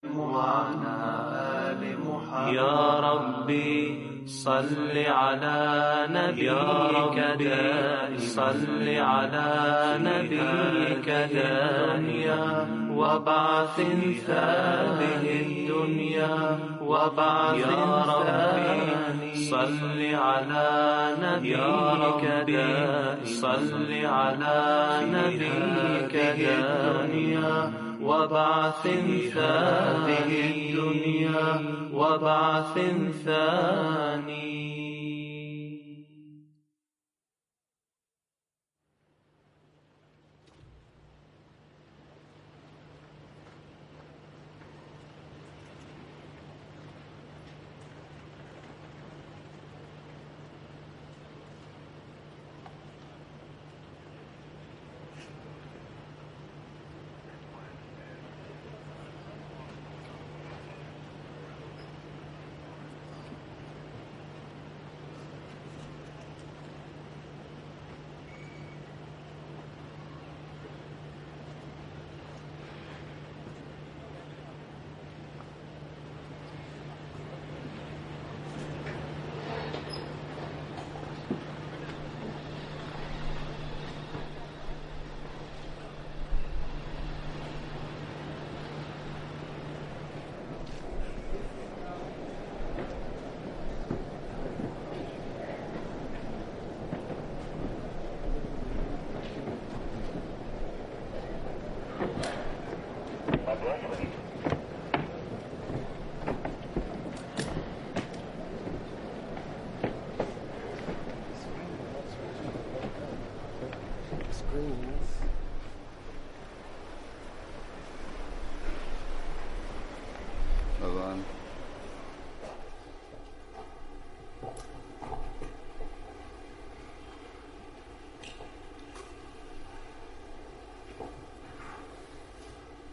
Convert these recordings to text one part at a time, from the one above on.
وعلى آل محمد. يا ربي صل على نبيك دائما، صل على نبيك دائما، وبعث هذه الدنيا وبعث. يا ربي صل على نبيك دائما، صل على نبيك دائما، وبعث هذه الدنيا وبعث ثاني.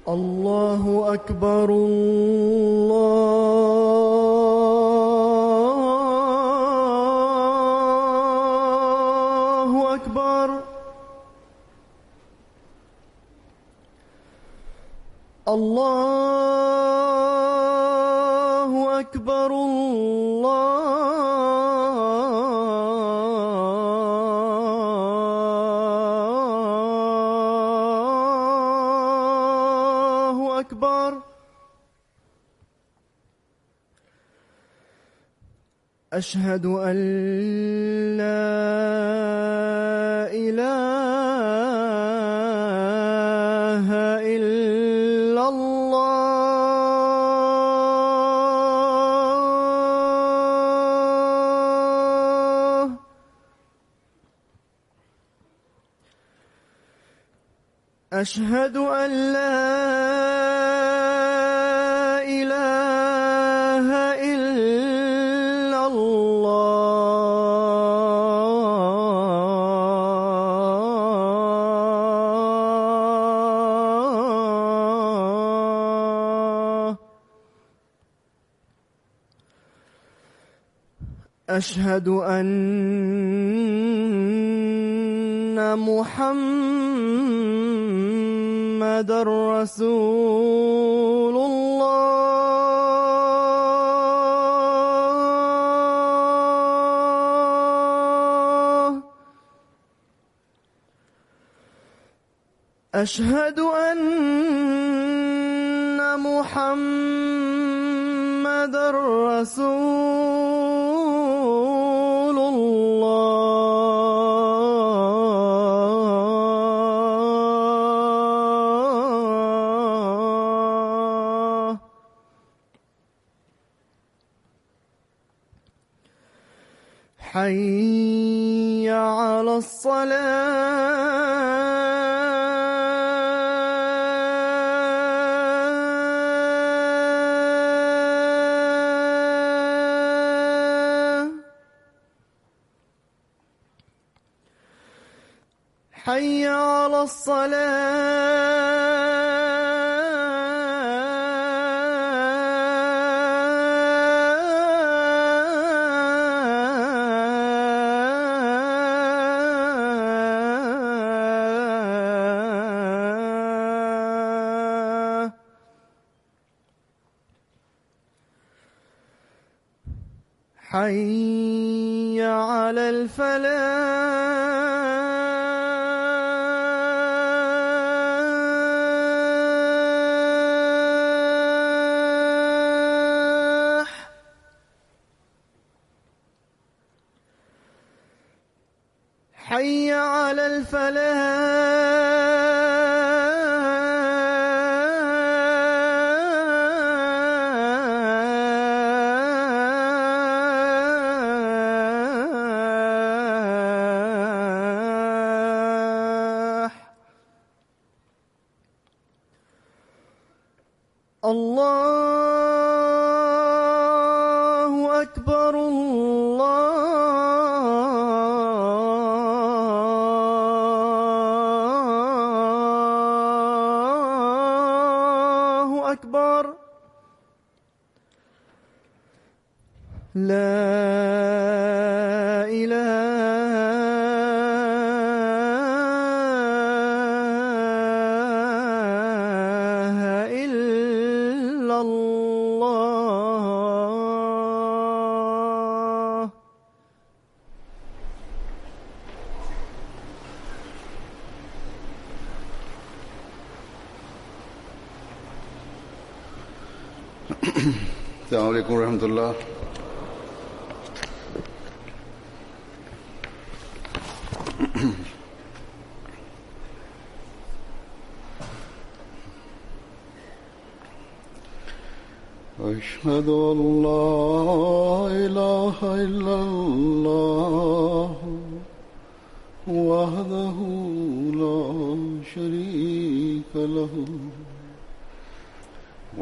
الله أكبر الله أكبر الله أكبر الله أكبر. أشهد أن لا إله إلا الله. أشهد أن لا إله إلا الله. أشهد أن محمد رسول الله. أشهد أن محمد رسول الله. حي على الصلاة. حي على الصلاة. حي على الفلاح حي على الفلاح. الله أكبر الله أكبر لا إله إلا الله. السلام عليكم ورحمة الله. أشهد أن لا إله إلا الله وحده لا شريك له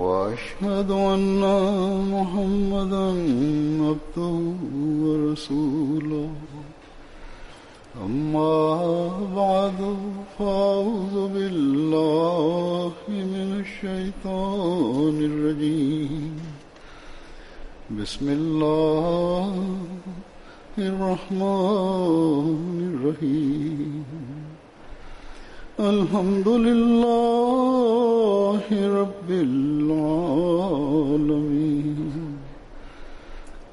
وأشهد أن محمدا عبده ورسوله. أما بعد فأعوذ بالله من الشيطان الرجيم. بسم الله الرحمن الرحيم. الحمد لله رب العالمين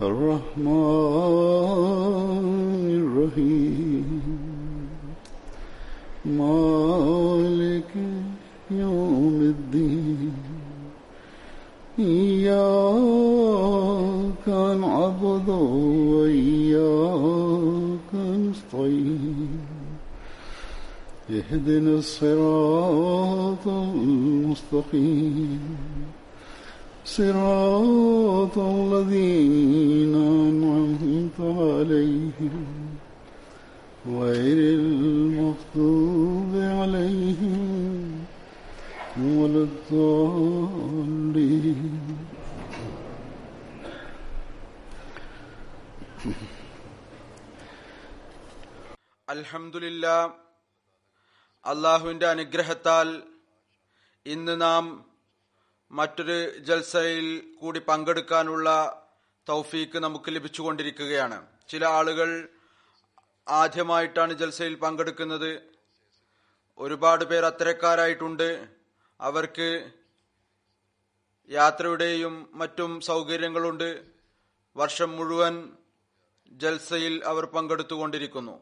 الرحمن الرحيم مالك يوم الدين. إياك نعبد وإياك نستعين. اهدنا الصراط المستقيم صراط الذين أنعمت عليهم غير المغضوب عليهم ولا الضالين. അൽഹംദുലില്ലാഹ്, അള്ളാഹുവിൻ്റെ അനുഗ്രഹത്താൽ ഇന്ന് നാം മറ്റൊരു ജൽസയിൽ കൂടി പങ്കെടുക്കാനുള്ള തൗഫീക്ക് നമുക്ക് ലഭിച്ചുകൊണ്ടിരിക്കുകയാണ്. ചില ആളുകൾ ആദ്യമായിട്ടാണ് ജൽസയിൽ പങ്കെടുക്കുന്നത്. ഒരുപാട് പേർ അത്തരക്കാരായിട്ടുണ്ട്. അവർക്ക് യാത്രയുടെയും മറ്റും സൗകര്യങ്ങളുണ്ട്. വർഷം മുഴുവൻ ജൽസയിൽ അവർ പങ്കെടുത്തുകൊണ്ടിരിക്കുന്നു.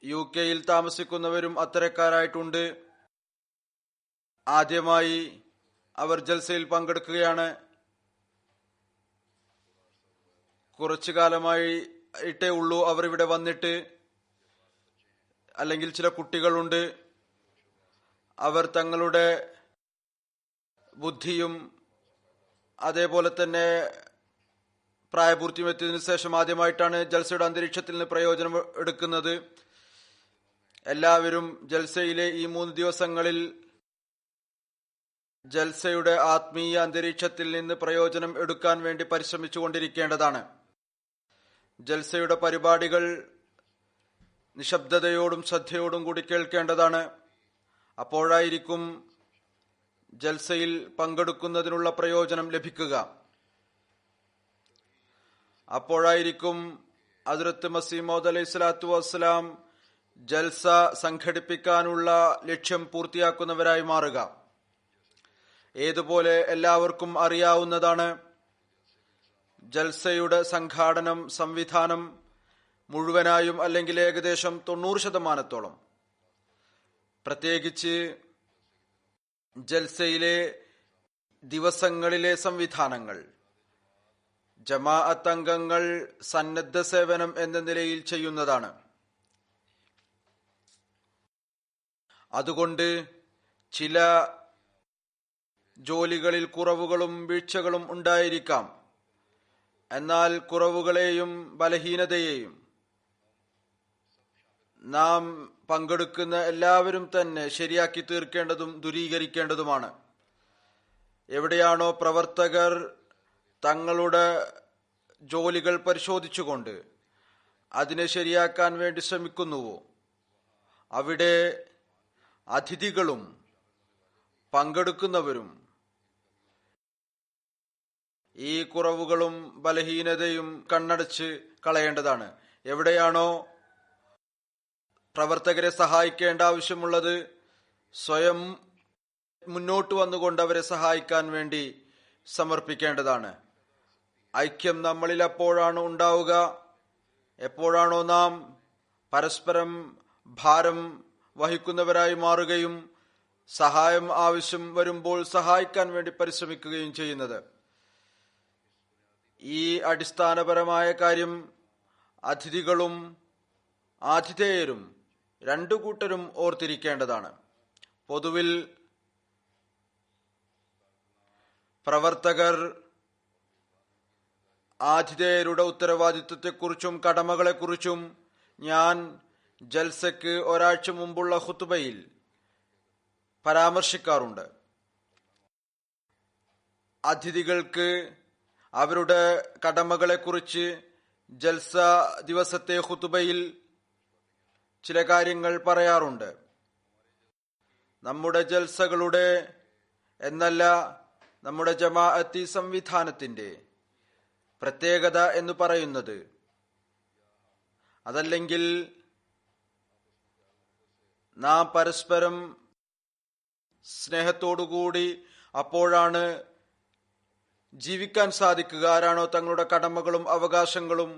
UK-യിൽ താമസിക്കുന്നവരും അത്തരക്കാരായിട്ടുണ്ട്. ആദ്യമായി അവർ ജൽസയിൽ പങ്കെടുക്കുകയാണ്. കുറച്ചു കാലമായിട്ടേ ഉള്ളൂ അവർ ഇവിടെ വന്നിട്ട്. അല്ലെങ്കിൽ ചില കുട്ടികളുണ്ട്, അവർ തങ്ങളുടെ ബുദ്ധിയും അതേപോലെ തന്നെ പ്രായപൂർത്തിയും എത്തിയതിനു ശേഷം ആദ്യമായിട്ടാണ് ജൽസയുടെ അന്തരീക്ഷത്തിൽ നിന്ന് പ്രയോജനം എടുക്കുന്നത്. എല്ലാവരും ജൽസയിലെ ഈ 3 ദിവസങ്ങളിൽ ജൽസയുടെ ആത്മീയ അന്തരീക്ഷത്തിൽ നിന്ന് പ്രയോജനം എടുക്കാൻ വേണ്ടി പരിശ്രമിച്ചുകൊണ്ടിരിക്കേണ്ടതാണ്. ജൽസയുടെ പരിപാടികൾ നിശബ്ദതയോടും ശ്രദ്ധയോടും കൂടി കേൾക്കേണ്ടതാണ്. അപ്പോഴായിരിക്കും ജൽസയിൽ പങ്കെടുക്കുന്നതിനുള്ള പ്രയോജനം ലഭിക്കുക. അപ്പോഴായിരിക്കും ഹദ്റത്ത് മസീഹ് മൗഊദ് അലൈഹി സ്വലാത്തു വസ്സലാം ജൽസ സംഘടിപ്പിക്കാനുള്ള ലക്ഷ്യം പൂർത്തിയാക്കുന്നവരായി മാറുക. ഏതുപോലെ എല്ലാവർക്കും അറിയാവുന്നതാണ്, ജൽസയുടെ സംഘാടനം സംവിധാനം മുഴുവനായും അല്ലെങ്കിൽ ഏകദേശം 90%, പ്രത്യേകിച്ച് ജൽസയിലെ ദിവസങ്ങളിലെ സംവിധാനങ്ങൾ ജമാഅത്ത് അംഗങ്ങൾ സന്നദ്ധ സേവനം എന്ന നിലയിൽ ചെയ്യുന്നതാണ്. അതുകൊണ്ട് ചില ജോലികളിൽ കുറവുകളും വീഴ്ചകളും ഉണ്ടായിരിക്കാം. എന്നാൽ കുറവുകളെയും ബലഹീനതയെയും നാം പങ്കെടുക്കുന്ന എല്ലാവരും തന്നെ ശരിയാക്കി തീർക്കേണ്ടതും ദൂരീകരിക്കേണ്ടതുമാണ്. എവിടെയാണോ പ്രവർത്തകർ തങ്ങളുടെ ജോലികൾ പരിശോധിച്ചുകൊണ്ട് അതിനെ ശരിയാക്കാൻ വേണ്ടി ശ്രമിക്കുന്നുവോ, അവിടെ അതിഥികളും പങ്കെടുക്കുന്നവരും ഈ കുറവുകളും ബലഹീനതയും കണ്ണടച്ച് കളയേണ്ടതാണ്. എവിടെയാണോ പ്രവർത്തകരെ സഹായിക്കേണ്ട ആവശ്യമുള്ളത്, സ്വയം മുന്നോട്ട് വന്നുകൊണ്ട് അവരെ സഹായിക്കാൻ വേണ്ടി സമർപ്പിക്കേണ്ടതാണ്. ഐക്യം നമ്മളിൽ അപ്പോഴാണ് ഉണ്ടാവുക എപ്പോഴാണോ നാം പരസ്പരം ഭാരം വഹിക്കുന്നവരായി മാറുകയും സഹായം ആവശ്യം വരുമ്പോൾ സഹായിക്കാൻ വേണ്ടി പരിശ്രമിക്കുകയും ചെയ്യുന്നത്. ഈ അടിസ്ഥാനപരമായ കാര്യം അതിഥികളും ആതിഥേയരും രണ്ടു കൂട്ടരും ഓർത്തിരിക്കേണ്ടതാണ്. പൊതുവിൽ പ്രവർത്തകർ ആതിഥേയരുടെ ഉത്തരവാദിത്വത്തെക്കുറിച്ചും കടമകളെക്കുറിച്ചും ഞാൻ ജൽസയ്ക്ക് ഒരാഴ്ച മുമ്പുള്ള ഖുത്ബയിൽ പരാമർശിക്കാറുണ്ട്. അതിഥികൾക്ക് അവരുടെ കടമകളെക്കുറിച്ച് ജൽസ ദിവസത്തെ ഖുത്ബയിൽ ചില കാര്യങ്ങൾ പറയാറുണ്ട്. നമ്മുടെ ജൽസകളുടെ എന്നല്ല നമ്മുടെ ജമാഅത്തി സംവിധാനത്തിന്റെ പ്രത്യേകത എന്ന് പറയുന്നത്, അതല്ലെങ്കിൽ നാം പരസ്പരം സ്നേഹത്തോടുകൂടി അപ്പോഴാണ് ജീവിക്കാൻ സാധിക്കുക. ആരാണോ തങ്ങളുടെ കടമകളും അവകാശങ്ങളും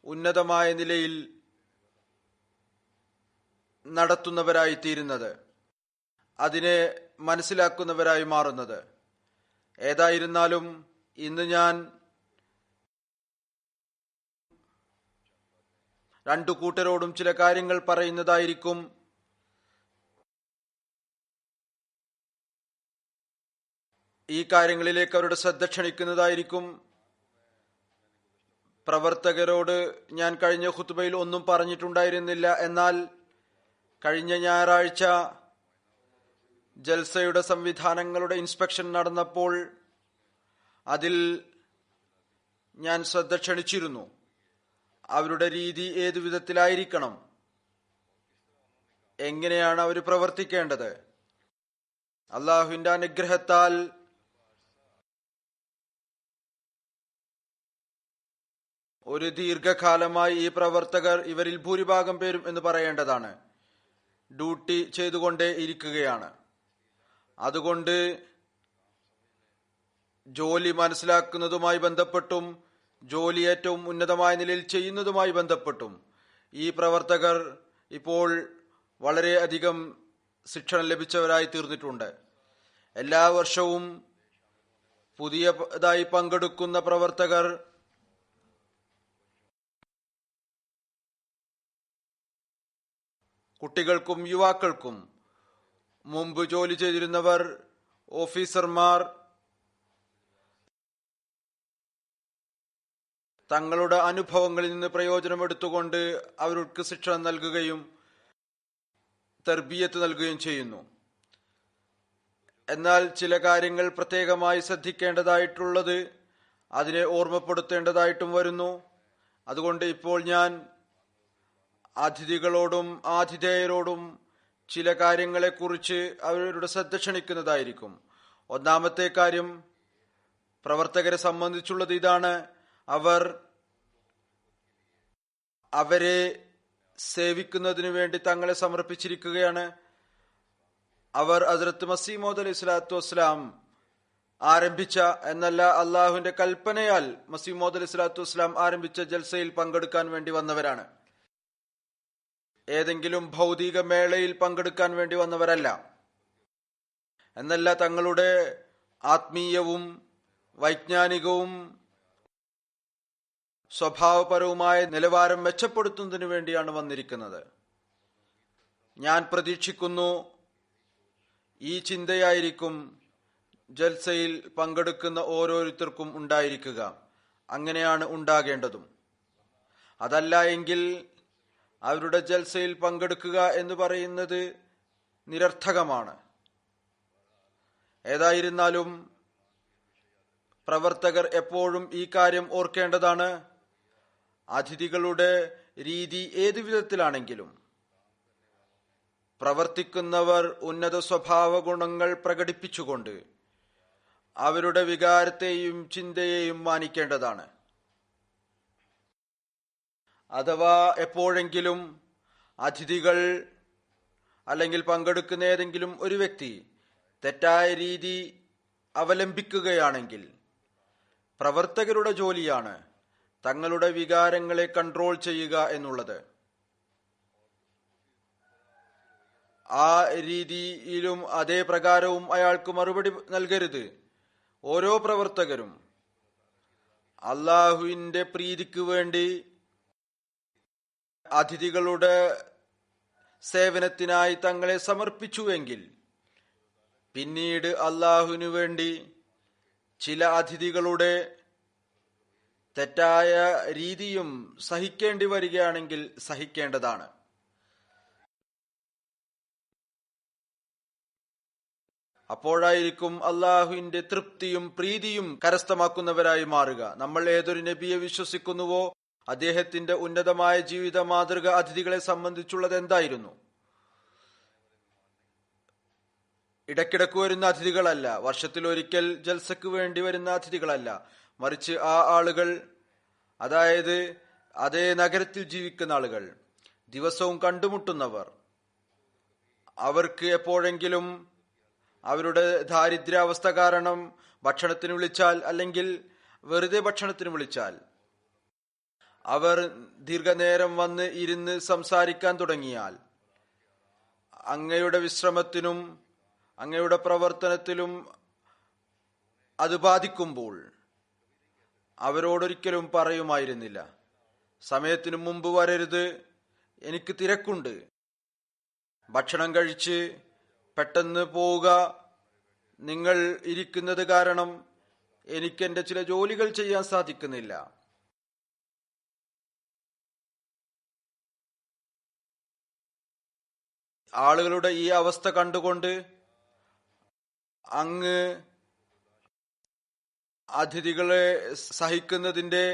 ഉന്നതമായ നിലയിൽ നടത്തുന്നവരായി തീരുന്നത്, അതിനെ മനസ്സിലാക്കുന്നവരായി മാറുന്നത്. ഏതായിരുന്നാലും ഇന്ന് ഞാൻ രണ്ടു കൂട്ടരോടും ചില കാര്യങ്ങൾ പറയുന്നതായിരിക്കും. ഈ കാര്യങ്ങളിലേക്ക് അവരുടെ ശ്രദ്ധ ക്ഷണിക്കുന്നതായിരിക്കും. പ്രവർത്തകരോട് ഞാൻ കഴിഞ്ഞ ഖുത്ബയിൽ ഒന്നും പറഞ്ഞിട്ടുണ്ടായിരുന്നില്ല. എന്നാൽ കഴിഞ്ഞ ഞായറാഴ്ച ജൽസയുടെ സംവിധാനങ്ങളുടെ ഇൻസ്പെക്ഷൻ നടന്നപ്പോൾ അതിൽ ഞാൻ ശ്രദ്ധ ക്ഷണിച്ചിരുന്നു. അവരുടെ രീതി ഏതു വിധത്തിലായിരിക്കണം, എങ്ങനെയാണ് അവർ പ്രവർത്തിക്കേണ്ടത്. അള്ളാഹുവിന്റെ അനുഗ്രഹത്താൽ ഒരു ദീർഘകാലമായി ഈ പ്രവർത്തകർ, ഇവരിൽ ഭൂരിഭാഗം പേരും എന്ന് പറയേണ്ടതാണ്, ഡ്യൂട്ടി ചെയ്തുകൊണ്ടേ ഇരിക്കുകയാണ്. അതുകൊണ്ട് ജോലി മനസ്സിലാക്കുന്നതുമായി ബന്ധപ്പെട്ടും ജോലി ഏറ്റവും ഉന്നതമായ നിലയിൽ ചെയ്യുന്നതുമായി ബന്ധപ്പെട്ടും ഈ പ്രവർത്തകർ ഇപ്പോൾ വളരെയധികം ശിക്ഷണം ലഭിച്ചവരായി തീർന്നിട്ടുണ്ട്. എല്ലാ വർഷവും പുതിയതായി പങ്കെടുക്കുന്ന പ്രവർത്തകർ കുട്ടികൾക്കും യുവാക്കൾക്കും, മുമ്പ് ജോലി ചെയ്തിരുന്നവർ, ഓഫീസർമാർ തങ്ങളുടെ അനുഭവങ്ങളിൽ നിന്ന് പ്രയോജനമെടുത്തുകൊണ്ട് അവർക്ക് ശിക്ഷണം നൽകുകയും തർബിയത്ത് നൽകുകയും ചെയ്യുന്നു. എന്നാൽ ചില കാര്യങ്ങൾ പ്രത്യേകമായി ശ്രദ്ധിക്കേണ്ടതായിട്ടുള്ളത് അതിനെ ഓർമ്മപ്പെടുത്തേണ്ടതായിട്ടും വരുന്നു. അതുകൊണ്ട് ഇപ്പോൾ ഞാൻ അതിഥികളോടും ആതിഥേയരോടും ചില കാര്യങ്ങളെക്കുറിച്ച് അവരുടെ ശ്രദ്ധ ക്ഷണിക്കുന്നതായിരിക്കും. ഒന്നാമത്തെ കാര്യം പ്രവർത്തകരെ സംബന്ധിച്ചുള്ളത് ഇതാണ്: അവരെ സേവിക്കുന്നതിനു വേണ്ടി തങ്ങളെ സമർപ്പിച്ചിരിക്കുകയാണ്. അവർ ഹസ്രത്ത് മസീഹ് മൗഊദ് അലൈഹി സ്വലാത്തു വസ്സലാം ആരംഭിച്ച എന്നല്ല അള്ളാഹുവിന്റെ കൽപ്പനയാൽ മസീഹ് മൗഊദ് അലൈഹി സ്വലാത്തു വസ്സലാം ആരംഭിച്ച ജൽസയിൽ പങ്കെടുക്കാൻ വേണ്ടി വന്നവരാണ്. ഏതെങ്കിലും ഭൗതിക മേളയിൽ പങ്കെടുക്കാൻ വേണ്ടി വന്നവരല്ല. എന്നല്ല, തങ്ങളുടെ ആത്മീയവും വൈജ്ഞാനികവും സ്വഭാവപരവുമായ നിലവാരം മെച്ചപ്പെടുത്തുന്നതിനു വേണ്ടിയാണ് വന്നിരിക്കുന്നത്. ഞാൻ പ്രതീക്ഷിക്കുന്നു ഈ ചിന്തയായിരിക്കും ജൽസയിൽ പങ്കെടുക്കുന്ന ഓരോരുത്തർക്കും ഉണ്ടായിരിക്കുക. അങ്ങനെയാണ് ഉണ്ടാകേണ്ടതും. അതല്ല എങ്കിൽ അവരുടെ ജൽസയിൽ പങ്കെടുക്കുക എന്ന് പറയുന്നത് നിരർത്ഥകമാണ്. ഏതായിരുന്നാലും പ്രവർത്തകർ എപ്പോഴും ഈ കാര്യം ഓർക്കേണ്ടതാണ്. അതിഥികളുടെ രീതി ഏതു വിധത്തിലാണെങ്കിലും പ്രവർത്തിക്കുന്നവർ ഉന്നത സ്വഭാവ ഗുണങ്ങൾ പ്രകടിപ്പിച്ചുകൊണ്ട് അവരുടെ വികാരത്തെയും ചിന്തയെയും മാനിക്കേണ്ടതാണ്. അഥവാ എപ്പോഴെങ്കിലും അതിഥികൾ അല്ലെങ്കിൽ പങ്കെടുക്കുന്ന ഏതെങ്കിലും ഒരു വ്യക്തി തെറ്റായ രീതി അവലംബിക്കുകയാണെങ്കിൽ പ്രവർത്തകരുടെ ജോലിയാണ് തങ്ങളുടെ വികാരങ്ങളെ കൺട്രോൾ ചെയ്യുക എന്നുള്ളത്. ആ രീതിയിലും അതേ പ്രകാരവും അയാൾക്ക് മറുപടി നൽകരുത്. ഓരോ പ്രവർത്തകരും അള്ളാഹുവിന്റെ പ്രീതിക്ക് വേണ്ടി അതിഥികളുടെ സേവനത്തിനായി തങ്ങളെ സമർപ്പിച്ചുവെങ്കിൽ പിന്നീട് അള്ളാഹുവിനു വേണ്ടി ചില അതിഥികളുടെ തെറ്റായ രീതിയും സഹിക്കേണ്ടി വരികയാണെങ്കിൽ സഹിക്കേണ്ടതാണ്. അപ്പോഴായിരിക്കും അള്ളാഹുവിന്റെ തൃപ്തിയും പ്രീതിയും കരസ്ഥമാക്കുന്നവരായി മാറുക. നമ്മൾ ഏതൊരു നബിയെ വിശ്വസിക്കുന്നുവോ അദ്ദേഹത്തിന്റെ ഉന്നതമായ ജീവിത മാതൃക അതിഥികളെ സംബന്ധിച്ചുള്ളത് എന്തായിരുന്നു? ഇടയ്ക്കിടക്ക് വരുന്ന അതിഥികളല്ല, വർഷത്തിലൊരിക്കൽ ജൽസക്ക് വേണ്ടി വരുന്ന അതിഥികളല്ല, മറിച്ച് ആ ആളുകൾ, അതായത് അതേ നഗരത്തിൽ ജീവിക്കുന്ന ആളുകൾ, ദിവസവും കണ്ടുമുട്ടുന്നവർ, അവർക്ക് എപ്പോഴെങ്കിലും അവരുടെ ദാരിദ്ര്യാവസ്ഥ കാരണം ഭക്ഷണത്തിന് വിളിച്ചാൽ അല്ലെങ്കിൽ വെറുതെ ഭക്ഷണത്തിന് വിളിച്ചാൽ അവർ ദീർഘനേരം വന്ന് ഇരുന്ന് സംസാരിക്കാൻ തുടങ്ങിയാൽ അങ്ങയുടെ വിശ്രമത്തിനും അങ്ങയുടെ പ്രവർത്തനത്തിലും അത് ബാധിക്കുമ്പോൾ അവരോടൊരിക്കലും പറയുമായിരുന്നില്ല, സമയത്തിനു മുമ്പ് വരരുത്, എനിക്ക് തിരക്കുണ്ട്, ഭക്ഷണം കഴിച്ച് പെട്ടെന്ന് പോവുക, നിങ്ങൾ ഇരിക്കുന്നത് കാരണം എനിക്ക് എന്റെ ചില ജോലികൾ ചെയ്യാൻ സാധിക്കുന്നില്ല. ആളുകളുടെ ഈ അവസ്ഥ കണ്ടുകൊണ്ട് അങ്ങ് അതിഥികളെ സഹിക്കുന്നതിന്റെ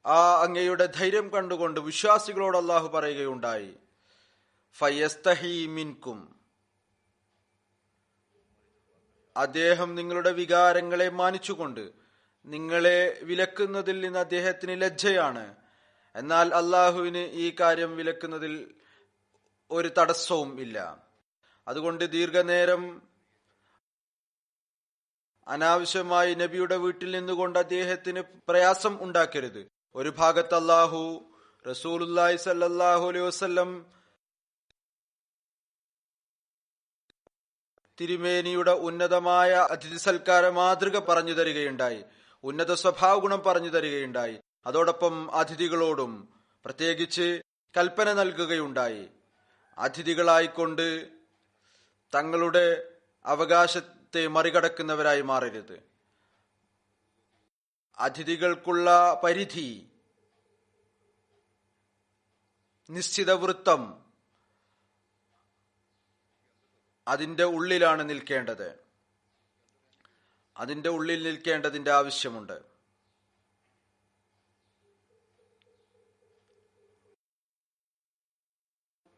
ആ അങ്ങയുടെ ധൈര്യം കണ്ടുകൊണ്ട് വിശ്വാസികളോട് അള്ളാഹു പറയുകയുണ്ടായി, ഫയസ്തഹി മിൻകും, അദ്ദേഹം നിങ്ങളുടെ വികാരങ്ങളെ മാനിച്ചുകൊണ്ട് നിങ്ങളെ വിലക്കുന്നതിൽ നിന്ന് അദ്ദേഹത്തിന് ലജ്ജയാണ്. എന്നാൽ അള്ളാഹുവിന് ഈ കാര്യം വിലക്കുന്നതിൽ ഒരു തടസ്സവും ഇല്ല. അതുകൊണ്ട് ദീർഘനേരം അനാവശ്യമായി നബിയുടെ വീട്ടിൽ നിന്നുകൊണ്ട് അദ്ദേഹത്തിന് പ്രയാസം ഉണ്ടാക്കരുത്. ഒരു ഭാഗത്ത് അല്ലാഹു റസൂലുള്ളാഹി സ്വല്ലല്ലാഹു അലൈഹി വസല്ലം തിരുമേനിയുടെ ഉന്നതമായ അതിഥി സൽക്കാര മാതൃക പറഞ്ഞു തരികയുണ്ടായി, ഉന്നത സ്വഭാവ ഗുണം പറഞ്ഞു തരികയുണ്ടായി. അതോടൊപ്പം അതിഥികളോടും പ്രത്യേകിച്ച് കൽപ്പന നൽകുകയുണ്ടായി, അതിഥികളായിക്കൊണ്ട് തങ്ങളുടെ അവകാശത്തെ മറികടക്കുന്നവരായി മാറരുത്. അതിഥികൾക്കുള്ള പരിധി, നിശ്ചിത വൃത്തം, അതിന്റെ ഉള്ളിലാണ് നിൽക്കേണ്ടത്. അതിന്റെ ഉള്ളിൽ നിൽക്കേണ്ടതിന്റെ ആവശ്യമുണ്ട്.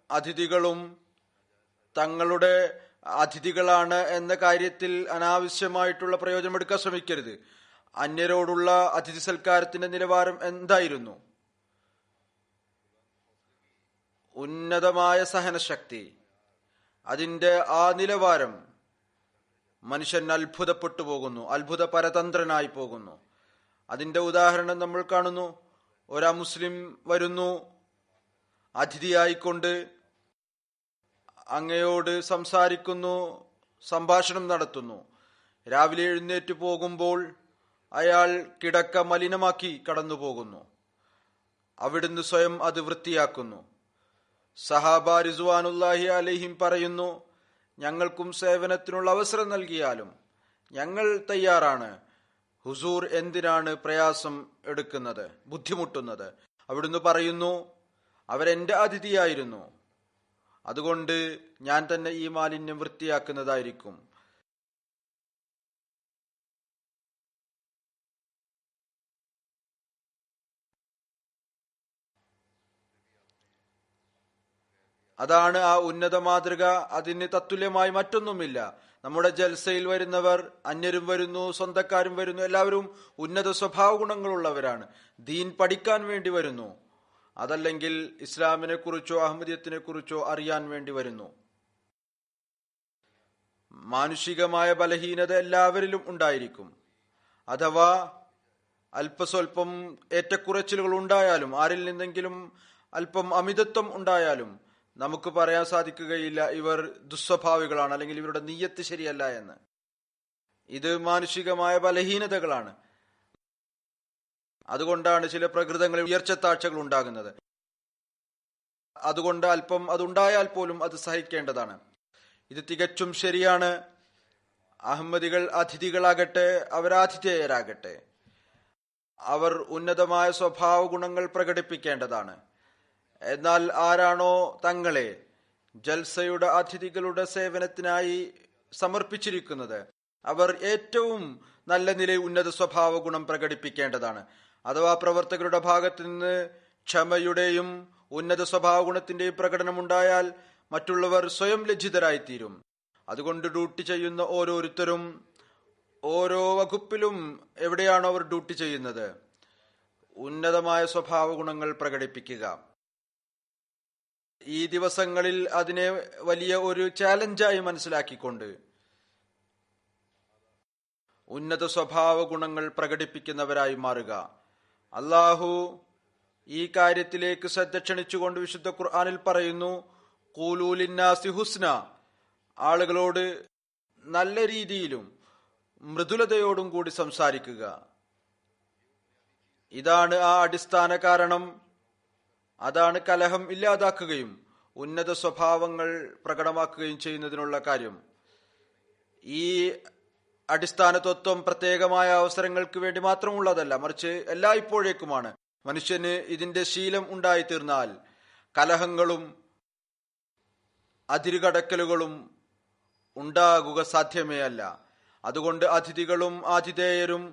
അതിഥികളും തങ്ങളുടെ അതിഥികളാണ് എന്ന കാര്യത്തിൽ അനാവശ്യമായിട്ടുള്ള പ്രയോജനമെടുക്കാൻ ശ്രമിക്കരുത്. അന്യരോടുള്ള അതിഥി സൽക്കാരത്തിന്റെ നിലവാരം എന്തായിരുന്നു? ഉന്നതമായ സഹനശക്തി, അതിന്റെ ആ നിലവാരം മനുഷ്യൻ അത്ഭുതപ്പെട്ടു പോകുന്നു, അത്ഭുത പരതന്ത്രനായി പോകുന്നു. അതിന്റെ ഉദാഹരണം നമ്മൾ കാണുന്നു. ഒരാ മുസ്ലിം വരുന്നു, അതിഥിയായിക്കൊണ്ട് അങ്ങയോട് സംസാരിക്കുന്നു, സംഭാഷണം നടത്തുന്നു. രാവിലെ എഴുന്നേറ്റ് പോകുമ്പോൾ അയാൾ കിടക്ക മലിനമാക്കി കടന്നു പോകുന്നു. അവിടുന്ന് സ്വയം അത് വൃത്തിയാക്കുന്നു. സഹാബ റിസ്വാനുല്ലാഹി അലൈഹിം പറയുന്നു, ഞങ്ങൾക്കും സേവനത്തിനുള്ള അവസരം നൽകിയാലും ഞങ്ങൾ തയ്യാറാണ്. ഹുസൂർ എന്തിനാണ് പ്രയാസം എടുക്കുന്നത്, ബുദ്ധിമുട്ടുന്നത്? അവിടുന്ന് പറയുന്നു, അവരെന്റെ അതിഥിയായിരുന്നു, അതുകൊണ്ട് ഞാൻ തന്നെ ഈ മാലിന്യം വൃത്തിയാക്കുന്നതായിരിക്കും. അതാണ് ആ ഉന്നത മാതൃക. അതിന് തത്തുല്യമായി മറ്റൊന്നുമില്ല. നമ്മുടെ ജൽസയിൽ വരുന്നവർ, അന്യരും വരുന്നു, സ്വന്തക്കാരും വരുന്നു, എല്ലാവരും ഉന്നത സ്വഭാവ ഗുണങ്ങളുള്ളവരാണ്. ദീൻ പഠിക്കാൻ വേണ്ടി വരുന്നു, അതല്ലെങ്കിൽ ഇസ്ലാമിനെ കുറിച്ചോ അഹമ്മദിയത്തിനെ കുറിച്ചോ അറിയാൻ വേണ്ടി വരുന്നു. മാനുഷികമായ ബലഹീനത എല്ലാവരിലും ഉണ്ടായിരിക്കും. അഥവാ അല്പസ്വല്പം ഏറ്റക്കുറച്ചിലുകൾ ഉണ്ടായാലും, ആരിൽ നിന്നെങ്കിലും അല്പം അമിതത്വം ഉണ്ടായാലും നമുക്ക് പറയാൻ സാധിക്കുകയില്ല ഇവർ ദുസ്വഭാവികളാണ്, അല്ലെങ്കിൽ ഇവരുടെ നീയത്ത് ശരിയല്ല എന്ന്. ഇത് മാനുഷികമായ ബലഹീനതകളാണ്. അതുകൊണ്ടാണ് ചില പ്രകൃതങ്ങളിൽ ഉയർച്ചത്താഴ്ചകൾ ഉണ്ടാകുന്നത്. അതുകൊണ്ട് അല്പം അതുണ്ടായാൽ പോലും അത് സഹിക്കേണ്ടതാണ്. ഇത് തികച്ചും ശരിയാണ്. അഹമ്മദികൾ അതിഥികളാകട്ടെ, അവരാതിഥേയരാകട്ടെ, അവർ ഉന്നതമായ സ്വഭാവ ഗുണങ്ങൾ പ്രകടിപ്പിക്കേണ്ടതാണ്. എന്നാൽ ആരാണോ തങ്ങളെ ജൽസയുടെ അതിഥികളുടെ സേവനത്തിനായി സമർപ്പിച്ചിരിക്കുന്നത്, അവർ ഏറ്റവും നല്ല നിലയിൽ ഉന്നത സ്വഭാവ ഗുണം പ്രകടിപ്പിക്കേണ്ടതാണ്. അഥവാ പ്രവർത്തകരുടെ ഭാഗത്തു നിന്ന് ക്ഷമയുടെയും ഉന്നത സ്വഭാവ ഗുണത്തിന്റെയും പ്രകടനമുണ്ടായാൽ മറ്റുള്ളവർ സ്വയം ലജ്ജിതരായിത്തീരും. അതുകൊണ്ട് ഡ്യൂട്ടി ചെയ്യുന്ന ഓരോരുത്തരും ഓരോ വകുപ്പിലും എവിടെയാണോ അവർ ഡ്യൂട്ടി ചെയ്യുന്നത്, ഉന്നതമായ സ്വഭാവ ഗുണങ്ങൾ പ്രകടിപ്പിക്കുക. ഈ ദിവസങ്ങളിൽ അതിനെ വലിയ ഒരു ചാലഞ്ചായി മനസ്സിലാക്കിക്കൊണ്ട് ഉന്നത സ്വഭാവ ഗുണങ്ങൾ പ്രകടിപ്പിക്കുന്നവരായി മാറുക. അള്ളാഹു ഈ കാര്യത്തിലേക്ക് ശ്രദ്ധ ക്ഷണിച്ചുകൊണ്ട് വിശുദ്ധ ഖുർആനിൽ പറയുന്നു, ഖൂലൂ ലിന്നാസി ഹുസ്ന, ആളുകളോട് നല്ല രീതിയിലും മൃദുലതയോടും കൂടി സംസാരിക്കുക. ഇതാണ് ആ അടിസ്ഥാന കാരണം. അതാണ് കലഹം ഇല്ലാതാക്കുകയും ഉന്നത സ്വഭാവങ്ങൾ പ്രകടമാക്കുകയും ചെയ്യുന്നതിനുള്ള കാര്യം. ഈ അടിസ്ഥാന തത്വം പ്രത്യേകമായ അവസരങ്ങൾക്ക് വേണ്ടി മാത്രമുള്ളതല്ല, മറിച്ച് എല്ലായ്പ്പോഴേക്കുമാണ്. മനുഷ്യന് ഇതിന്റെ ശീലം ഉണ്ടായിത്തീർന്നാൽ കലഹങ്ങളും അതിരുകടക്കലുകളും ഉണ്ടാകുക സാധ്യമേ അല്ല. അതുകൊണ്ട് അതിഥികളും ആതിഥേയരും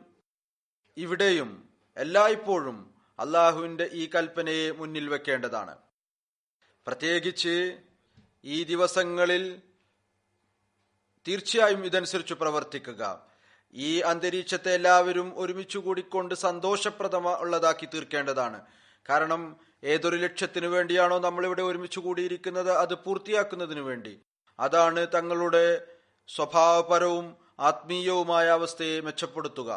ഇവിടെയും എല്ലായ്പ്പോഴും അള്ളാഹുവിന്റെ ഈ കൽപ്പനയെ മുന്നിൽ വെക്കേണ്ടതാണ്. പ്രത്യേകിച്ച് ഈ ദിവസങ്ങളിൽ തീർച്ചയായും ഇതനുസരിച്ച് പ്രവർത്തിക്കുക. ഈ അന്തരീക്ഷത്തെ എല്ലാവരും ഒരുമിച്ച് കൂടിക്കൊണ്ട് സന്തോഷപ്രദമുള്ളതാക്കി തീർക്കേണ്ടതാണ്. കാരണം ഏതൊരു ലക്ഷ്യത്തിനു വേണ്ടിയാണോ നമ്മളിവിടെ ഒരുമിച്ച് കൂടിയിരിക്കുന്നത്, അത് പൂർത്തിയാക്കുന്നതിനു വേണ്ടി. അതാണ് തങ്ങളുടെ സ്വഭാവപരവും ആത്മീയവുമായ അവസ്ഥയെ മെച്ചപ്പെടുത്തുക.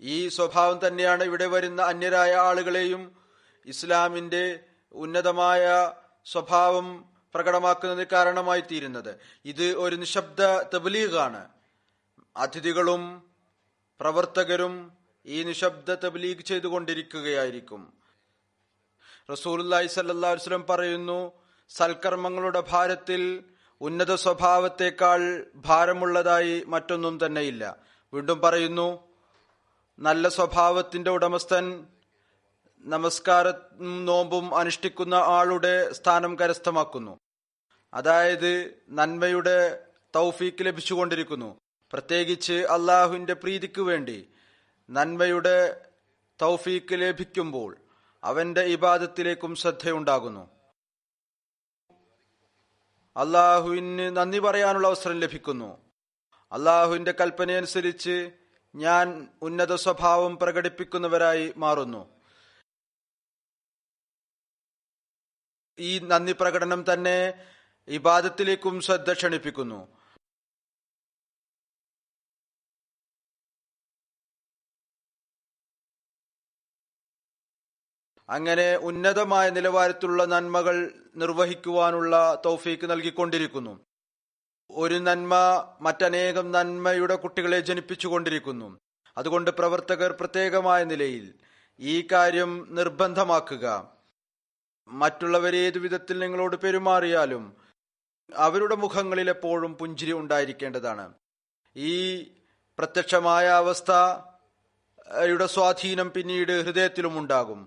ഈ സ്വഭാവം തന്നെയാണ് ഇവിടെ വരുന്ന അന്യരായ ആളുകളെയും ഇസ്ലാമിന്റെ ഉന്നതമായ സ്വഭാവം പ്രകടമാക്കുന്നതിന് കാരണമായി തീരുന്നത്. ഇത് ഒരു നിശബ്ദ തബ്ലീഗാണ്. അതിഥികളും പ്രവർത്തകരും ഈ നിശബ്ദ തബ്ലീഗ് ചെയ്തുകൊണ്ടിരിക്കുകയായിരിക്കും. റസൂലുള്ളാഹി സ്വല്ലല്ലാഹു അലൈഹി വസല്ലം പറയുന്നു, സൽക്കർമ്മങ്ങളുടെ ഭാരത്തിൽ ഉന്നത സ്വഭാവത്തെക്കാൾ ഭാരമുള്ളതായി മറ്റൊന്നും തന്നെയില്ല. വീണ്ടും പറയുന്നു, നല്ല സ്വഭാവത്തിന്റെ ഉടമസ്ഥൻ നമസ്കാരവും നോമ്പും അനുഷ്ഠിക്കുന്ന ആളുടെ സ്ഥാനം കരസ്ഥമാക്കുന്നു. അതായത് നന്മയുടെ തൗഫീക്ക് ലഭിച്ചുകൊണ്ടിരിക്കുന്നു. പ്രത്യേകിച്ച് അള്ളാഹുവിന്റെ പ്രീതിക്ക് വേണ്ടി നന്മയുടെ തൗഫീക്ക് ലഭിക്കുമ്പോൾ അവന്റെ ഇബാദത്തിലേക്കും ശ്രദ്ധയുണ്ടാകുന്നു. അള്ളാഹുവിന് നന്ദി പറയാനുള്ള അവസരം ലഭിക്കുന്നു. അള്ളാഹുവിന്റെ കൽപ്പനയനുസരിച്ച് ഞാൻ ഉന്നത സ്വഭാവം പ്രകടിപ്പിക്കുന്നവരായി മാറുന്നു. ഈ നന്ദി പ്രകടനം തന്നെ ഇബാദത്തിലേക്കും ശ്രദ്ധ ക്ഷണിപ്പിക്കുന്നു. അങ്ങനെ ഉന്നതമായ നിലവാരത്തിലുള്ള നന്മകൾ നിർവഹിക്കുവാനുള്ള തൗഫീക്ക് നൽകിക്കൊണ്ടിരിക്കുന്നു. ഒരു നന്മ മറ്റനേകം നന്മയുടെ കുട്ടികളെ ജനിപ്പിച്ചുകൊണ്ടിരിക്കുന്നു. അതുകൊണ്ട് പ്രവർത്തകർ പ്രത്യേകമായ നിലയിൽ ഈ കാര്യം നിർബന്ധമാക്കുക. മറ്റുള്ളവർ ഏതു വിധത്തിൽ നിങ്ങളോട് പെരുമാറിയാലും അവരുടെ മുഖങ്ങളിൽ എപ്പോഴും പുഞ്ചിരി ഉണ്ടായിരിക്കേണ്ടതാണ്. ഈ പ്രത്യക്ഷമായ അവസ്ഥയുടെ സ്വാധീനം പിന്നീട് ഹൃദയത്തിലും ഉണ്ടാകും.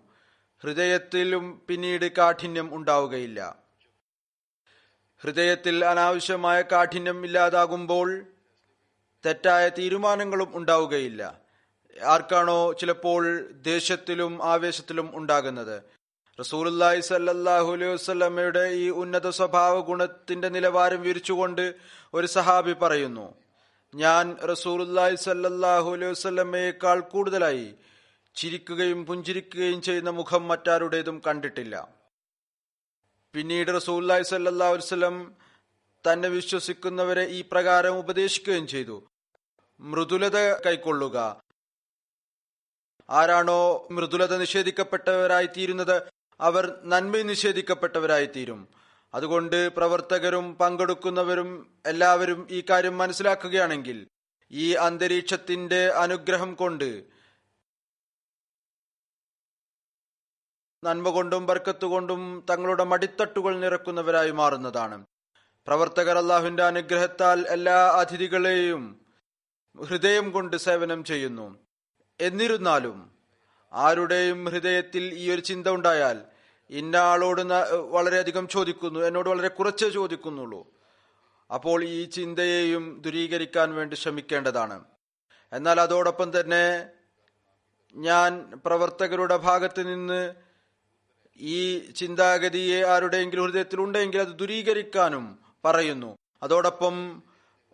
ഹൃദയത്തിലും പിന്നീട് കാഠിന്യം ഉണ്ടാവുകയില്ല. ഹൃദയത്തിൽ അനാവശ്യമായ കാഠിന്യം ഇല്ലാതാകുമ്പോൾ തെറ്റായ തീരുമാനങ്ങളും ഉണ്ടാവുകയില്ല. ആർക്കാണോ ചിലപ്പോൾ ദേഷ്യത്തിലും ആവേശത്തിലും ഉണ്ടാകുന്നത്. റസൂലുള്ളാഹി സ്വല്ലല്ലാഹു അലൈഹി വസല്ലമയുടെ ഈ ഉന്നത സ്വഭാവ ഗുണത്തിന്റെ നിലവാരം വിവരിച്ചുകൊണ്ട് ഒരു സഹാബി പറയുന്നു, ഞാൻ റസൂലുള്ളാഹി സ്വല്ലല്ലാഹു അലൈഹി വസല്ലമയേക്കാൾ കൂടുതലായി ചിരിക്കുകയും പുഞ്ചിരിക്കുകയും ചെയ്യുന്ന മുഖം മറ്റാരുടേതും കണ്ടിട്ടില്ല. പിന്നീട് റസൂലുള്ളാഹി സ്വല്ലല്ലാഹു അലൈഹി വസല്ലം തന്നെ വിശ്വസിക്കുന്നവരെ ഈ പ്രകാരം ഉപദേശിക്കുകയും ചെയ്തു, മൃദുലത കൈക്കൊള്ളുക. ആരാണോ മൃദുലത നിഷേധിക്കപ്പെട്ടവരായി തീരുന്നത് അവർ നന്മ നിഷേധിക്കപ്പെട്ടവരായി തീരും. അതുകൊണ്ട് പ്രവർത്തകരും പങ്കെടുക്കുന്നവരും എല്ലാവരും ഈ കാര്യം മനസ്സിലാക്കുകയാണെങ്കിൽ ഈ അന്തരീക്ഷത്തിന്റെ അനുഗ്രഹം കൊണ്ട് നന്മ കൊണ്ടും ബർക്കത്ത് കൊണ്ടും തങ്ങളുടെ മടിത്തട്ടുകൾ നിറക്കുന്നവരായി മാറുന്നതാണ്. പ്രവർത്തകർ അല്ലാഹുവിന്റെ അനുഗ്രഹത്താൽ എല്ലാ അതിഥികളെയും ഹൃദയം കൊണ്ട് സേവനം ചെയ്യുന്നു. എന്നിരുന്നാലും ആരുടെയും ഹൃദയത്തിൽ ഈ ഒരു ചിന്ത ഉണ്ടായാൽ, ഇന്ന ആളോട് വളരെയധികം ചോദിക്കുന്നു, എന്നോട് വളരെ കുറച്ചേ ചോദിക്കുന്നുള്ളൂ, അപ്പോൾ ഈ ചിന്തയെയും ദൂരീകരിക്കാൻ വേണ്ടി ശ്രമിക്കേണ്ടതാണ്. എന്നാൽ അതോടൊപ്പം തന്നെ ഞാൻ പ്രവർത്തകരുടെ ഭാഗത്ത് നിന്ന് ഈ ചിന്താഗതിയെ ആരുടെയെങ്കിലും ഹൃദയത്തിൽ ഉണ്ടെങ്കിൽ അത് ദൂരീകരിക്കാനും പറയുന്നു. അതോടൊപ്പം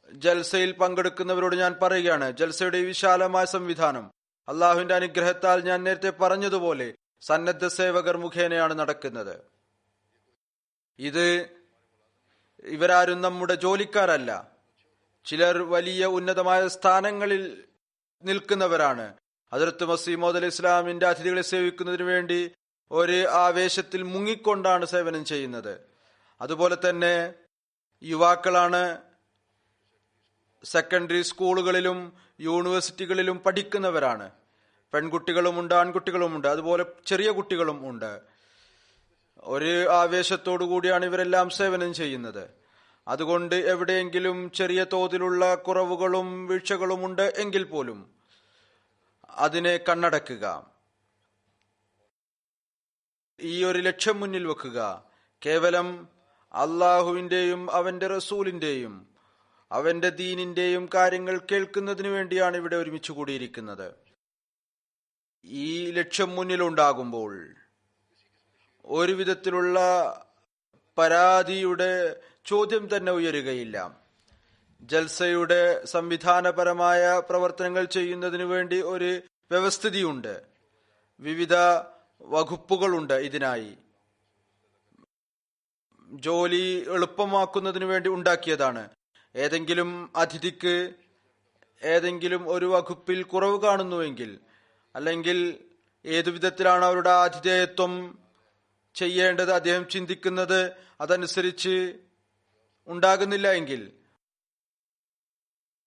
ജൽസയിൽ പങ്കെടുക്കുന്നവരോട് ഞാൻ പറയുകയാണ്, ജൽസയുടെ ഈ വിശാലമായ സംവിധാനം അള്ളാഹുവിന്റെ അനുഗ്രഹത്താൽ ഞാൻ നേരത്തെ പറഞ്ഞതുപോലെ സന്നദ്ധ സേവകർ മുഖേനയാണ് നടക്കുന്നത്. ഇവരാരും നമ്മുടെ ജോലിക്കാരല്ല. ചിലർ വലിയ ഉന്നതമായ സ്ഥാനങ്ങളിൽ നിൽക്കുന്നവരാണ്. ഹദ്റത്ത് മസീഹ് മൗഊദ് അലൈഹി ഇസ്ലാമിന്റെ അതിഥികളെ സേവിക്കുന്നതിന് വേണ്ടി ഒരു ആവേശത്തിൽ മുങ്ങിക്കൊണ്ടാണ് സേവനം ചെയ്യുന്നത്. അതുപോലെ തന്നെ യുവാക്കളാണ്. സെക്കൻഡറി സ്കൂളുകളിലും യൂണിവേഴ്സിറ്റികളിലും പഠിക്കുന്നവരാണ്. പെൺകുട്ടികളുമുണ്ട്, ആൺകുട്ടികളുമുണ്ട്, അതുപോലെ ചെറിയ കുട്ടികളും ഉണ്ട്. ഒരു ആവേശത്തോടു കൂടിയാണ് ഇവരെല്ലാം സേവനം ചെയ്യുന്നത്. അതുകൊണ്ട് എവിടെയെങ്കിലും ചെറിയ തോതിലുള്ള കുറവുകളും വീഴ്ചകളും ഉണ്ട് എങ്കിൽ പോലും അതിനെ കണ്ണടക്കുക. ഈ ഒരു ലക്ഷ്യം മുന്നിൽ വെക്കുക. കേവലം അള്ളാഹുവിന്റെയും അവന്റെ റസൂലിന്റെയും അവന്റെ ദീനിന്റെയും കാര്യങ്ങൾ കേൾക്കുന്നതിന് വേണ്ടിയാണ് ഇവിടെ ഒരുമിച്ച് കൂടിയിരിക്കുന്നത്. ഈ ലക്ഷ്യം മുന്നിലുണ്ടാകുമ്പോൾ ഒരു വിധത്തിലുള്ള പരാതിയുടെ ചോദ്യം തന്നെ ഉയരുകയില്ല. ജൽസയുടെ സംവിധാനപരമായ പ്രവർത്തനങ്ങൾ ചെയ്യുന്നതിനു വേണ്ടി ഒരു വ്യവസ്ഥിതിയുണ്ട്. വിവിധ വകുപ്പുകളുണ്ട്. ഇതിനായി ജോലി എളുപ്പമാക്കുന്നതിന് വേണ്ടി ഉണ്ടാക്കിയതാണ്. ഏതെങ്കിലും അതിഥിക്ക് ഏതെങ്കിലും ഒരു വകുപ്പിൽ കുറവ് കാണുന്നുവെങ്കിൽ, അല്ലെങ്കിൽ ഏതു വിധത്തിലാണ് അവരുടെ ആതിഥേയത്വം ചെയ്യേണ്ടത് അദ്ദേഹം ചിന്തിക്കുന്നത് അതനുസരിച്ച് ഉണ്ടാകുന്നില്ല എങ്കിൽ,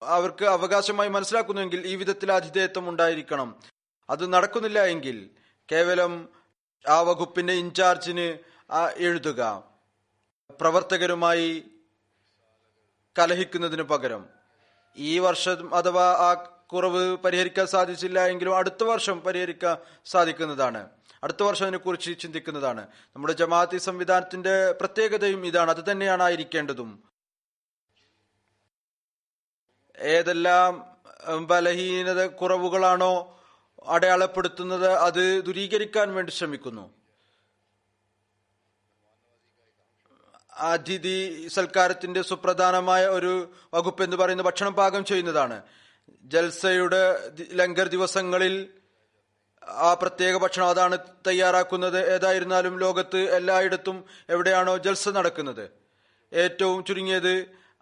അവർക്ക് അവകാശമായി മനസ്സിലാക്കുന്നുവെങ്കിൽ ഈ വിധത്തിൽ ആതിഥേയത്വം ഉണ്ടായിരിക്കണം. അത് നടക്കുന്നില്ല എങ്കിൽ കേവലം ആ വകുപ്പിന്റെ ഇൻചാർജിന് എഴുതുക. പ്രവർത്തകരുമായി കലഹിക്കുന്നതിന് പകരം ഈ വർഷം അഥവാ ആ കുറവ് പരിഹരിക്കാൻ സാധിച്ചില്ല എങ്കിലും അടുത്ത വർഷം പരിഹരിക്കാൻ സാധിക്കുന്നതാണ്. അടുത്ത വർഷം അതിനെക്കുറിച്ച് ചിന്തിക്കുന്നതാണ്. നമ്മുടെ ജമാഅത്തി സംവിധാനത്തിന്റെ പ്രത്യേകതയും ഇതാണ്. അത് തന്നെയാണ് ആയിരിക്കേണ്ടതും. ഏതെല്ലാം ബലഹീനത കുറവുകളാണോ അടയാളപ്പെടുത്തുന്നത് അത് ദൂരീകരിക്കാൻ വേണ്ടി ശ്രമിക്കുന്നു. അതിഥി സൽക്കാരത്തിന്റെ സുപ്രധാനമായ ഒരു വകുപ്പ് എന്ന് പറയുന്നത് ഭക്ഷണം പാകം ചെയ്യുന്നതാണ്. ജൽസയുടെ ലങ്കർ ദിവസങ്ങളിൽ ആ പ്രത്യേക ഭക്ഷണം അതാണ് തയ്യാറാക്കുന്നത്. ഏതായിരുന്നാലും ലോകത്ത് എല്ലായിടത്തും എവിടെയാണോ ജൽസ നടക്കുന്നത്, ഏറ്റവും ചുരുങ്ങിയത്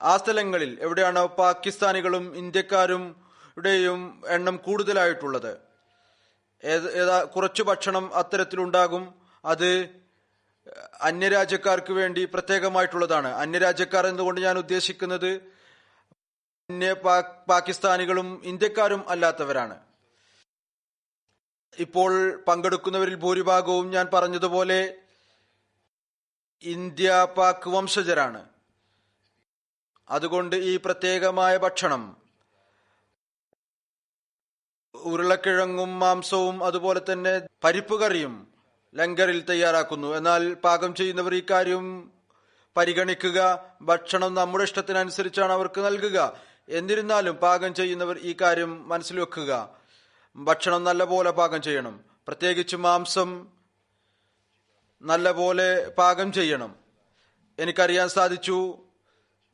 ആ സ്ഥലങ്ങളിൽ എവിടെയാണോ പാകിസ്ഥാനികളും ഇന്ത്യക്കാരുടെയും എണ്ണം കൂടുതലായിട്ടുള്ളത്, കുറച്ചു ഭക്ഷണം അത്തരത്തിലുണ്ടാകും. അത് അന്യരാജ്യക്കാർക്ക് വേണ്ടി പ്രത്യേകമായിട്ടുള്ളതാണ്. അന്യരാജ്യക്കാർ എന്നുകൊണ്ട് ഞാൻ ഉദ്ദേശിക്കുന്നത് പാകിസ്ഥാനികളും ഇന്ത്യക്കാരും അല്ലാത്തവരാണ്. ഇപ്പോൾ പങ്കെടുക്കുന്നവരിൽ ഭൂരിഭാഗവും ഞാൻ പറഞ്ഞതുപോലെ ഇന്ത്യ പാക് വംശജരാണ്. അതുകൊണ്ട് ഈ പ്രത്യേകമായ ഭക്ഷണം ഉരുളക്കിഴങ്ങും മാംസവും അതുപോലെ തന്നെ പരിപ്പ് കറിയും ലങ്കറിൽ തയ്യാറാക്കുന്നു. എന്നാൽ പാകം ചെയ്യുന്നവർ ഈ കാര്യം പരിഗണിക്കുക. ഭക്ഷണം നമ്മുടെ ഇഷ്ടത്തിനനുസരിച്ചാണ് അവർക്ക് നൽകുക. എന്നിരുന്നാലും പാകം ചെയ്യുന്നവർ ഈ കാര്യം മനസ്സിൽ വെക്കുക. ഭക്ഷണം നല്ലപോലെ പാകം ചെയ്യണം. പ്രത്യേകിച്ച് മാംസം നല്ലപോലെ പാകം ചെയ്യണം. എനിക്കറിയാൻ സാധിച്ചു,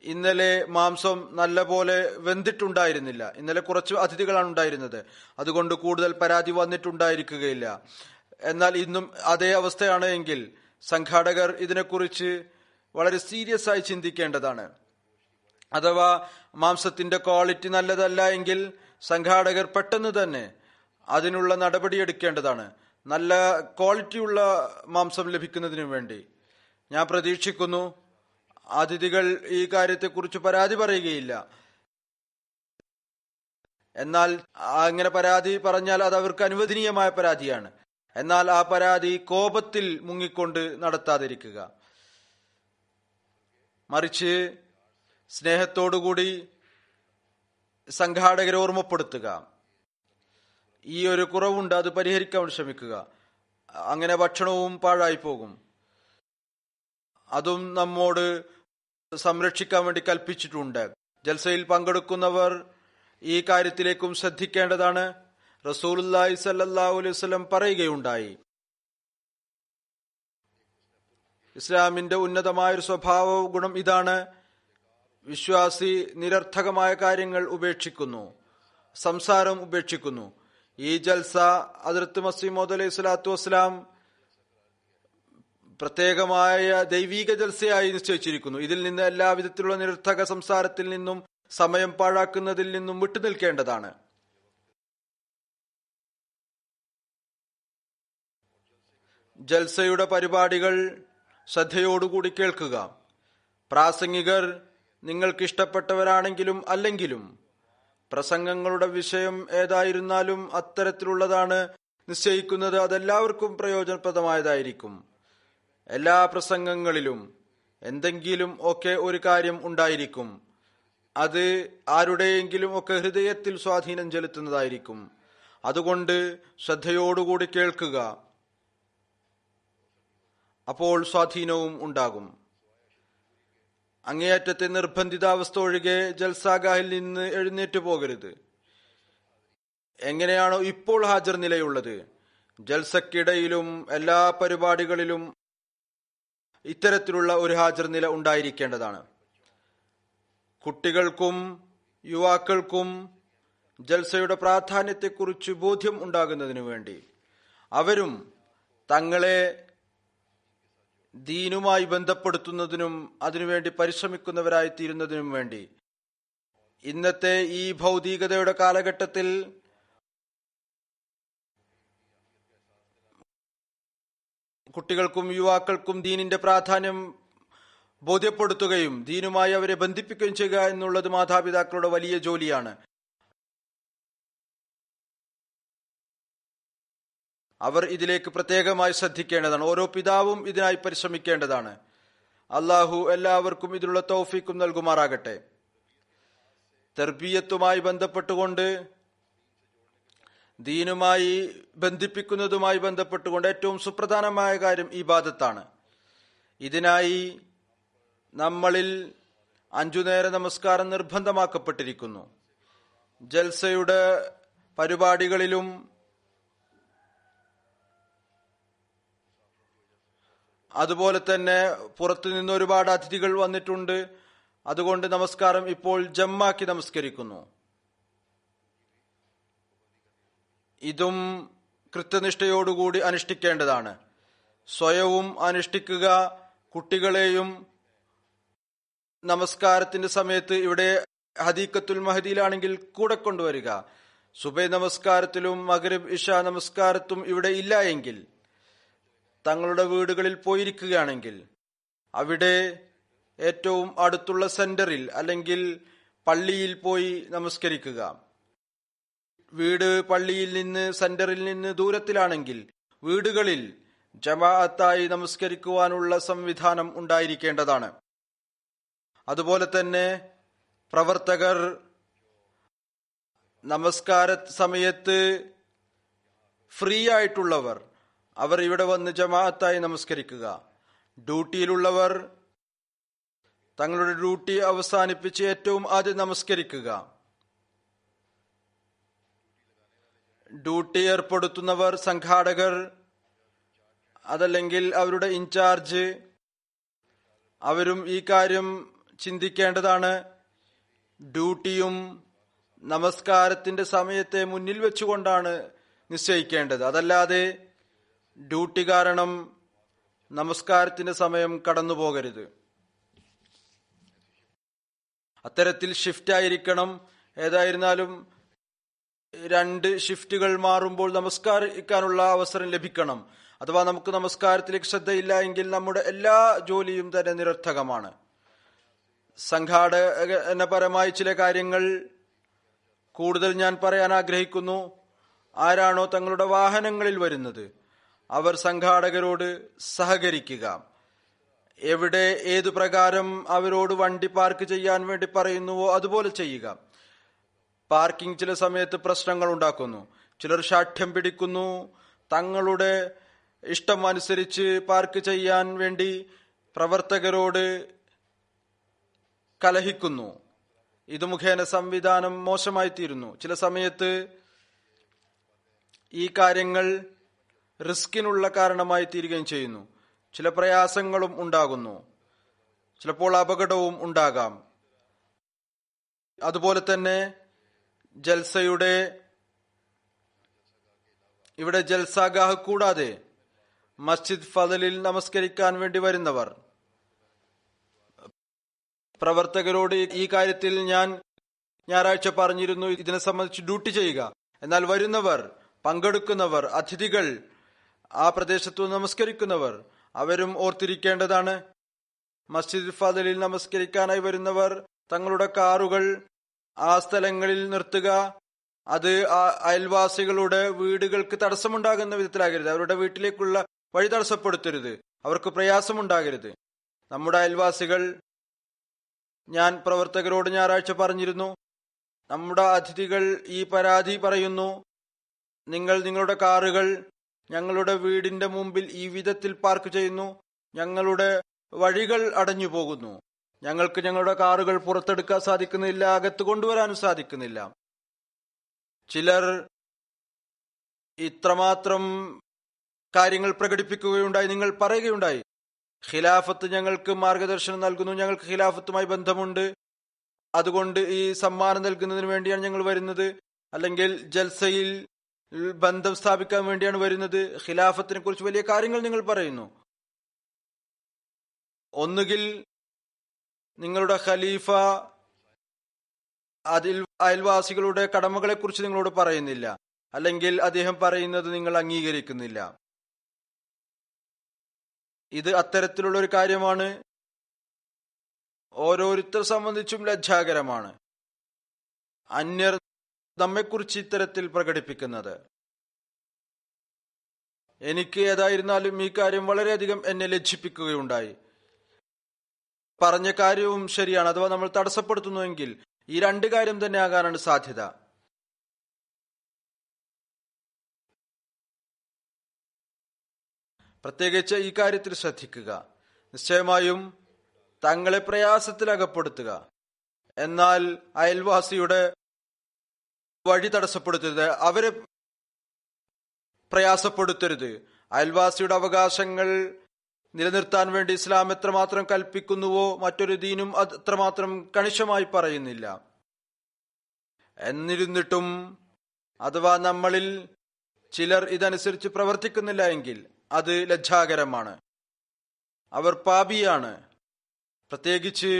ഇന്നലെ മാംസം നല്ലപോലെ വെന്തിട്ടുണ്ടായിരുന്നില്ല. ഇന്നലെ കുറച്ച് അതിഥികളാണ് ഉണ്ടായിരുന്നത്, അതുകൊണ്ട് കൂടുതൽ പരാതി വന്നിട്ടുണ്ടായിരിക്കുകയില്ല. എന്നാൽ ഇന്നും അതേ അവസ്ഥയാണ് എങ്കിൽ സംഘാടകർ ഇതിനെക്കുറിച്ച് വളരെ സീരിയസ് ആയി ചിന്തിക്കേണ്ടതാണ്. അഥവാ മാംസത്തിന്റെ ക്വാളിറ്റി നല്ലതല്ല എങ്കിൽ സംഘാടകർ പെട്ടെന്ന് തന്നെ അതിനുള്ള നടപടിയെടുക്കേണ്ടതാണ്. നല്ല ക്വാളിറ്റിയുള്ള മാംസം ലഭിക്കുന്നതിനു വേണ്ടി ഞാൻ പ്രതീക്ഷിക്കുന്നു അതിഥികൾ ഈ കാര്യത്തെക്കുറിച്ച് പരാതി പറയുകയില്ല. എന്നാൽ അങ്ങനെ പരാതി പറഞ്ഞാൽ അത് അവർക്ക് അനുവദനീയമായ പരാതിയാണ്. എന്നാൽ ആ പരാതി കോപത്തിൽ മുങ്ങിക്കൊണ്ട് നടത്താതിരിക്കുക, മറിച്ച് സ്നേഹത്തോടുകൂടി സംഘാടകരെ ഓർമ്മപ്പെടുത്തുക. ഈ ഒരു കുറവുണ്ട്, അത് പരിഹരിക്കാൻ ശ്രമിക്കുക. അങ്ങനെ ഭക്ഷണവും പാഴായി പോകും. അതും നമ്മോട് സംരക്ഷിക്കാൻ വേണ്ടി കൽപ്പിച്ചിട്ടുണ്ട്. ജൽസയിൽ പങ്കെടുക്കുന്നവർ ഈ കാര്യത്തിലേക്കും ശ്രദ്ധിക്കേണ്ടതാണ്. റസൂലുള്ളാഹി സ്വല്ലല്ലാഹു അലൈഹി വസല്ലം പറയുകയുണ്ടായി, ഇസ്ലാമിന്റെ ഉന്നതമായൊരു സ്വഭാവ ഗുണം ഇതാണ്: വിശ്വാസി നിരർത്ഥകമായ കാര്യങ്ങൾ ഉപേക്ഷിക്കുന്നു, സംസാരം ഉപേക്ഷിക്കുന്നു. ഈ ജൽസ ഹദ്റത്ത് മസീഹ് മൗഊദ് അലൈഹി സ്വലാത്തു വസ്സലാം പ്രത്യേകമായ ദൈവീക ജൽസയായി നിശ്ചയിച്ചിരിക്കുന്നു. ഇതിൽ നിന്ന് എല്ലാവിധത്തിലുള്ള നിരർത്ഥക സംസാരത്തിൽ നിന്നും സമയം പാഴാക്കുന്നതിൽ നിന്നും വിട്ടുനിൽക്കേണ്ടതാണ്. ജൽസയുടെ പരിപാടികൾ ശ്രദ്ധയോടുകൂടി കേൾക്കുക. പ്രാസംഗികർ നിങ്ങൾക്കിഷ്ടപ്പെട്ടവരാണെങ്കിലും അല്ലെങ്കിലും പ്രസംഗങ്ങളുടെ വിഷയം ഏതായിരുന്നാലും അത്തരത്തിലുള്ളതാണ് നിശ്ചയിക്കുന്നത്. അതെല്ലാവർക്കും പ്രയോജനപ്രദമായതായിരിക്കും. എല്ലാ പ്രസംഗങ്ങളിലും എന്തെങ്കിലും ഒക്കെ ഒരു കാര്യം ഉണ്ടായിരിക്കും. അത് ആരുടെയെങ്കിലും ഒക്കെ ഹൃദയത്തിൽ സ്വാധീനം ചെലുത്തുന്നതായിരിക്കും. അതുകൊണ്ട് ശ്രദ്ധയോടുകൂടി കേൾക്കുക, അപ്പോൾ സ്വാധീനവും ഉണ്ടാകും. അങ്ങേയറ്റത്തെ നിർബന്ധിതാവസ്ഥ ഒഴികെ ജൽസാഗാഹിൽ നിന്ന് എഴുന്നേറ്റ് പോകരുത്. എങ്ങനെയാണോ ഇപ്പോൾ ഹാജർ നിലയുള്ളത്, ജൽസക്കിടയിലും എല്ലാ പരിപാടികളിലും ഇത്തരത്തിലുള്ള ഒരു ഹാജർ നില ഉണ്ടായിരിക്കേണ്ടതാണ്. കുട്ടികൾക്കും യുവാക്കൾക്കും ജൽസയുടെ പ്രാധാന്യത്തെക്കുറിച്ച് ബോധ്യം ഉണ്ടാകുന്നതിനു വേണ്ടി അവരും തങ്ങളെ ദീനുമായി ബന്ധപ്പെടുത്തുന്നതിനും അതിനുവേണ്ടി പരിശ്രമിക്കുന്നവരായി തീരുന്നതിനും വേണ്ടി ഇന്നത്തെ ഈ ഭൗതികതയുടെ കാലഘട്ടത്തിൽ കുട്ടികൾക്കും യുവാക്കൾക്കും ദീനിന്റെ പ്രാധാന്യം ബോധ്യപ്പെടുത്തുകയും ദീനുമായി അവരെ ബന്ധിപ്പിക്കുകയും ചെയ്യുക എന്നുള്ളത് മാതാപിതാക്കളുടെ വലിയ ജോലിയാണ്. അവർ ഇതിലേക്ക് പ്രത്യേകമായി ശ്രദ്ധിക്കേണ്ടതാണ്. ഓരോ പിതാവും ഇതിനായി പരിശ്രമിക്കേണ്ടതാണ്. അള്ളാഹു എല്ലാവർക്കും ഇതിനുള്ള തൗഫീഖും നൽകുമാറാകട്ടെ. തർബിയത്തുമായി ബന്ധപ്പെട്ടുകൊണ്ട്, ദീനുമായി ബന്ധിപ്പിക്കുന്നതുമായി ബന്ധപ്പെട്ടുകൊണ്ട് ഏറ്റവും സുപ്രധാനമായ കാര്യം ഇബാദത്താണ്. ഇതിനായി നമ്മളിൽ 5 നേര നമസ്കാരം നിർബന്ധമാക്കപ്പെട്ടിരിക്കുന്നു. ജൽസയുടെ പരിപാടികളിലും അതുപോലെ തന്നെ പുറത്തുനിന്ന് ഒരുപാട് അതിഥികൾ വന്നിട്ടുണ്ട്. അതുകൊണ്ട് നമസ്കാരം ഇപ്പോൾ ജമ്മാക്കി നമസ്കരിക്കുന്നു. ഇതും കൃത്യനിഷ്ഠയോടുകൂടി അനുഷ്ഠിക്കേണ്ടതാണ്. സ്വയവും അനുഷ്ഠിക്കുക, കുട്ടികളെയും നമസ്കാരത്തിന്റെ സമയത്ത് ഇവിടെ ഹദീഖത്തുൽ മഹദിയിലാണെങ്കിൽ കൂടെ കൊണ്ടുവരിക. സുബൈ നമസ്കാരത്തിലും മഗ്രിബ് ഇശ നമസ്കാരത്തും ഇവിടെ ഇല്ല എങ്കിൽ തങ്ങളുടെ വീടുകളിൽ പോയിരിക്കുകയാണെങ്കിൽ അവിടെ ഏറ്റവും അടുത്തുള്ള സെന്ററിൽ അല്ലെങ്കിൽ പള്ളിയിൽ പോയി നമസ്കരിക്കുക. വീട് പള്ളിയിൽ നിന്ന് സെന്ററിൽ നിന്ന് ദൂരത്തിലാണെങ്കിൽ വീടുകളിൽ ജമാഅത്തായി നമസ്കരിക്കുവാനുള്ള സംവിധാനം ഉണ്ടായിരിക്കേണ്ടതാണ്. അതുപോലെ തന്നെ പ്രവർത്തകർ നമസ്കാര സമയത്ത് ഫ്രീ ആയിട്ടുള്ളവർ അവർ ഇവിടെ വന്ന് ജമാഅത്തായി നമസ്കരിക്കുക. ഡ്യൂട്ടിയിലുള്ളവർ തങ്ങളുടെ ഡ്യൂട്ടി അവസാനിപ്പിച്ച് ഏറ്റവും ആദ്യം നമസ്കരിക്കുക. ഡ്യൂട്ടി ഏർപ്പെടുത്തുന്നവർ, സംഘാടകർ, അതല്ലെങ്കിൽ അവരുടെ ഇൻചാർജ്, അവരും ഈ കാര്യം ചിന്തിക്കേണ്ടതാണ്. ഡ്യൂട്ടിയും നമസ്കാരത്തിന്റെ സമയത്തെ മുന്നിൽ വെച്ചുകൊണ്ടാണ് നിശ്ചയിക്കേണ്ടത്. അതല്ലാതെ ഡ്യൂട്ടി കാരണം നമസ്കാരത്തിന്റെ സമയം കടന്നു പോകരുത്. അത്തരത്തിൽ ഷിഫ്റ്റ് ആയിരിക്കണം. ഏതായിരുന്നാലും 2 ഷിഫ്റ്റുകൾ മാറുമ്പോൾ നമസ്കരിക്കാനുള്ള അവസരം ലഭിക്കണം. അഥവാ നമുക്ക് നമസ്കാരത്തിലേക്ക് ശ്രദ്ധയില്ല എങ്കിൽ നമ്മുടെ എല്ലാ ജോലിയും തന്നെ നിരർത്ഥകമാണ്. സംഘാടനപരമായി ചില കാര്യങ്ങൾ കൂടുതൽ ഞാൻ പറയാൻ ആഗ്രഹിക്കുന്നു. ആരാണോ തങ്ങളുടെ വാഹനങ്ങളിൽ വരുന്നത് അവർ സംഘാടകരോട് സഹകരിക്കുക. എവിടെ ഏതു പ്രകാരം അവരോട് വണ്ടി പാർക്ക് ചെയ്യാൻ വേണ്ടി പറയുന്നുവോ അതുപോലെ ചെയ്യുക. പാർക്കിംഗ് ചില സമയത്ത് പ്രശ്നങ്ങൾ ഉണ്ടാക്കുന്നു. ചിലർ ശാഠ്യം പിടിക്കുന്നു, തങ്ങളുടെ ഇഷ്ടം അനുസരിച്ച് പാർക്ക് ചെയ്യാൻ വേണ്ടി പ്രവർത്തകരോട് കലഹിക്കുന്നു. ഇത് മുഖേന സംവിധാനം മോശമായി തീരുന്നു. ചില സമയത്ത് ഈ കാര്യങ്ങൾ റിസ്കിനുള്ള കാരണമായി തീരുകയും ചെയ്യുന്നു. ചില പ്രയാസങ്ങളും ഉണ്ടാകുന്നു, ചിലപ്പോൾ അപകടവും ഉണ്ടാകാം. അതുപോലെ തന്നെ ജൽസയുടെ ഇവിടെ ജൽസാഗാഹ് കൂടാതെ മസ്ജിദ് ഫദലിൽ നമസ്കരിക്കാൻ വേണ്ടി വരുന്നവർ പ്രവർത്തകരോട് ഈ കാര്യത്തിൽ ഞാൻ ഞായറാഴ്ച പറഞ്ഞിരുന്നു, ഇതിനെ സംബന്ധിച്ച് ഡ്യൂട്ടി ചെയ്യുക. എന്നാൽ വരുന്നവർ, പങ്കെടുക്കുന്നവർ, അതിഥികൾ, ആ പ്രദേശത്തു നമസ്കരിക്കുന്നവർ അവരും ഓർത്തിരിക്കേണ്ടതാണ്. മസ്ജിദ് ഫദലിൽ നമസ്കരിക്കാനായി വരുന്നവർ തങ്ങളുടെ കാറുകൾ ആ സ്ഥലങ്ങളിൽ നിർത്തുക. അത് അയൽവാസികളുടെ വീടുകൾക്ക് തടസ്സമുണ്ടാകുന്ന വിധത്തിലാകരുത്. അവരുടെ വീട്ടിലേക്കുള്ള വഴി തടസ്സപ്പെടുത്തരുത്, അവർക്ക് പ്രയാസമുണ്ടാകരുത്. നമ്മുടെ അയൽവാസികൾ, ഞാൻ പ്രവർത്തകരോട് ഞായറാഴ്ച പറഞ്ഞിരുന്നു, നമ്മുടെ അതിഥികൾ ഈ പരാതി പറയുന്നു, നിങ്ങൾ നിങ്ങളുടെ കാറുകൾ ഞങ്ങളുടെ വീടിന്റെ മുമ്പിൽ ഈ വിധത്തിൽ പാർക്ക് ചെയ്യുന്നു, ഞങ്ങളുടെ വഴികൾ അടഞ്ഞു പോകുന്നു, ഞങ്ങൾക്ക് ഞങ്ങളുടെ കാറുകൾ പുറത്തെടുക്കാൻ സാധിക്കുന്നില്ല, അകത്ത് കൊണ്ടുവരാനും സാധിക്കുന്നില്ല. ചിലർ ഇത്രമാത്രം കാര്യങ്ങൾ പ്രകടിപ്പിക്കുകയുണ്ടായി. നിങ്ങൾ പറയുകയുണ്ടായി, ഖിലാഫത്ത് ഞങ്ങൾക്ക് മാർഗദർശനം നൽകുന്നു, ഞങ്ങൾക്ക് ഖിലാഫത്തുമായി ബന്ധമുണ്ട്, അതുകൊണ്ട് ഈ സമ്മാനം നൽകുന്നതിന് വേണ്ടിയാണ് ഞങ്ങൾ വരുന്നത്, അല്ലെങ്കിൽ ജൽസയിൽ ബന്ധം സ്ഥാപിക്കാൻ വേണ്ടിയാണ് വരുന്നത്. ഖിലാഫത്തിനെ കുറിച്ച് വലിയ കാര്യങ്ങൾ നിങ്ങൾ പറയുന്നു. ഒന്നുകിൽ നിങ്ങളുടെ ഖലീഫ അതിൽ അയൽവാസികളുടെ കടമകളെ കുറിച്ച് നിങ്ങളോട് പറയുന്നില്ല, അല്ലെങ്കിൽ അദ്ദേഹം പറയുന്നത് നിങ്ങൾ അംഗീകരിക്കുന്നില്ല. ഇത് അത്തരത്തിലുള്ള ഒരു കാര്യമാണ്. ഓരോരുത്തരെ സംബന്ധിച്ചും ലജ്ജാകരമാണ് അന്യർ നമ്മെക്കുറിച്ച് ഇത്തരത്തിൽ പ്രകടിപ്പിക്കുന്നത്. എനിക്ക് ഏതായിരുന്നാലും ഈ കാര്യം വളരെയധികം എന്നെ ലജ്ജിപ്പിക്കുകയുണ്ടായി. പറഞ്ഞ കാര്യവും ശരിയാണ്. അഥവാ നമ്മൾ തടസ്സപ്പെടുത്തുന്നുവെങ്കിൽ ഈ 2 കാര്യം തന്നെ ആകാനാണ് സാധ്യത. പ്രത്യേകിച്ച് ഈ കാര്യത്തിൽ ശ്രദ്ധിക്കുക. നിശ്ചയമായും തങ്ങളെ പ്രയാസത്തിൽ അകപ്പെടുത്തുക, എന്നാൽ അയൽവാസിയുടെ വഴി തടസ്സപ്പെടുത്തരുത്, അവരെ പ്രയാസപ്പെടുത്തരുത്. അയൽവാസിയുടെ അവകാശങ്ങൾ നിലനിർത്താൻ വേണ്ടി ഇസ്ലാം എത്രമാത്രം കൽപ്പിക്കുന്നുവോ മറ്റൊരു ദീനും അത്രമാത്രം കണിശമായി പറയുന്നില്ല. എന്നിരുന്നിട്ടും അഥവാ നമ്മളിൽ ചിലർ ഇതനുസരിച്ച് പ്രവർത്തിക്കുന്നില്ല എങ്കിൽ അത് ലജ്ജാകരമാണ്. അവർ പാപിയാണ്. പ്രത്യേകിച്ച്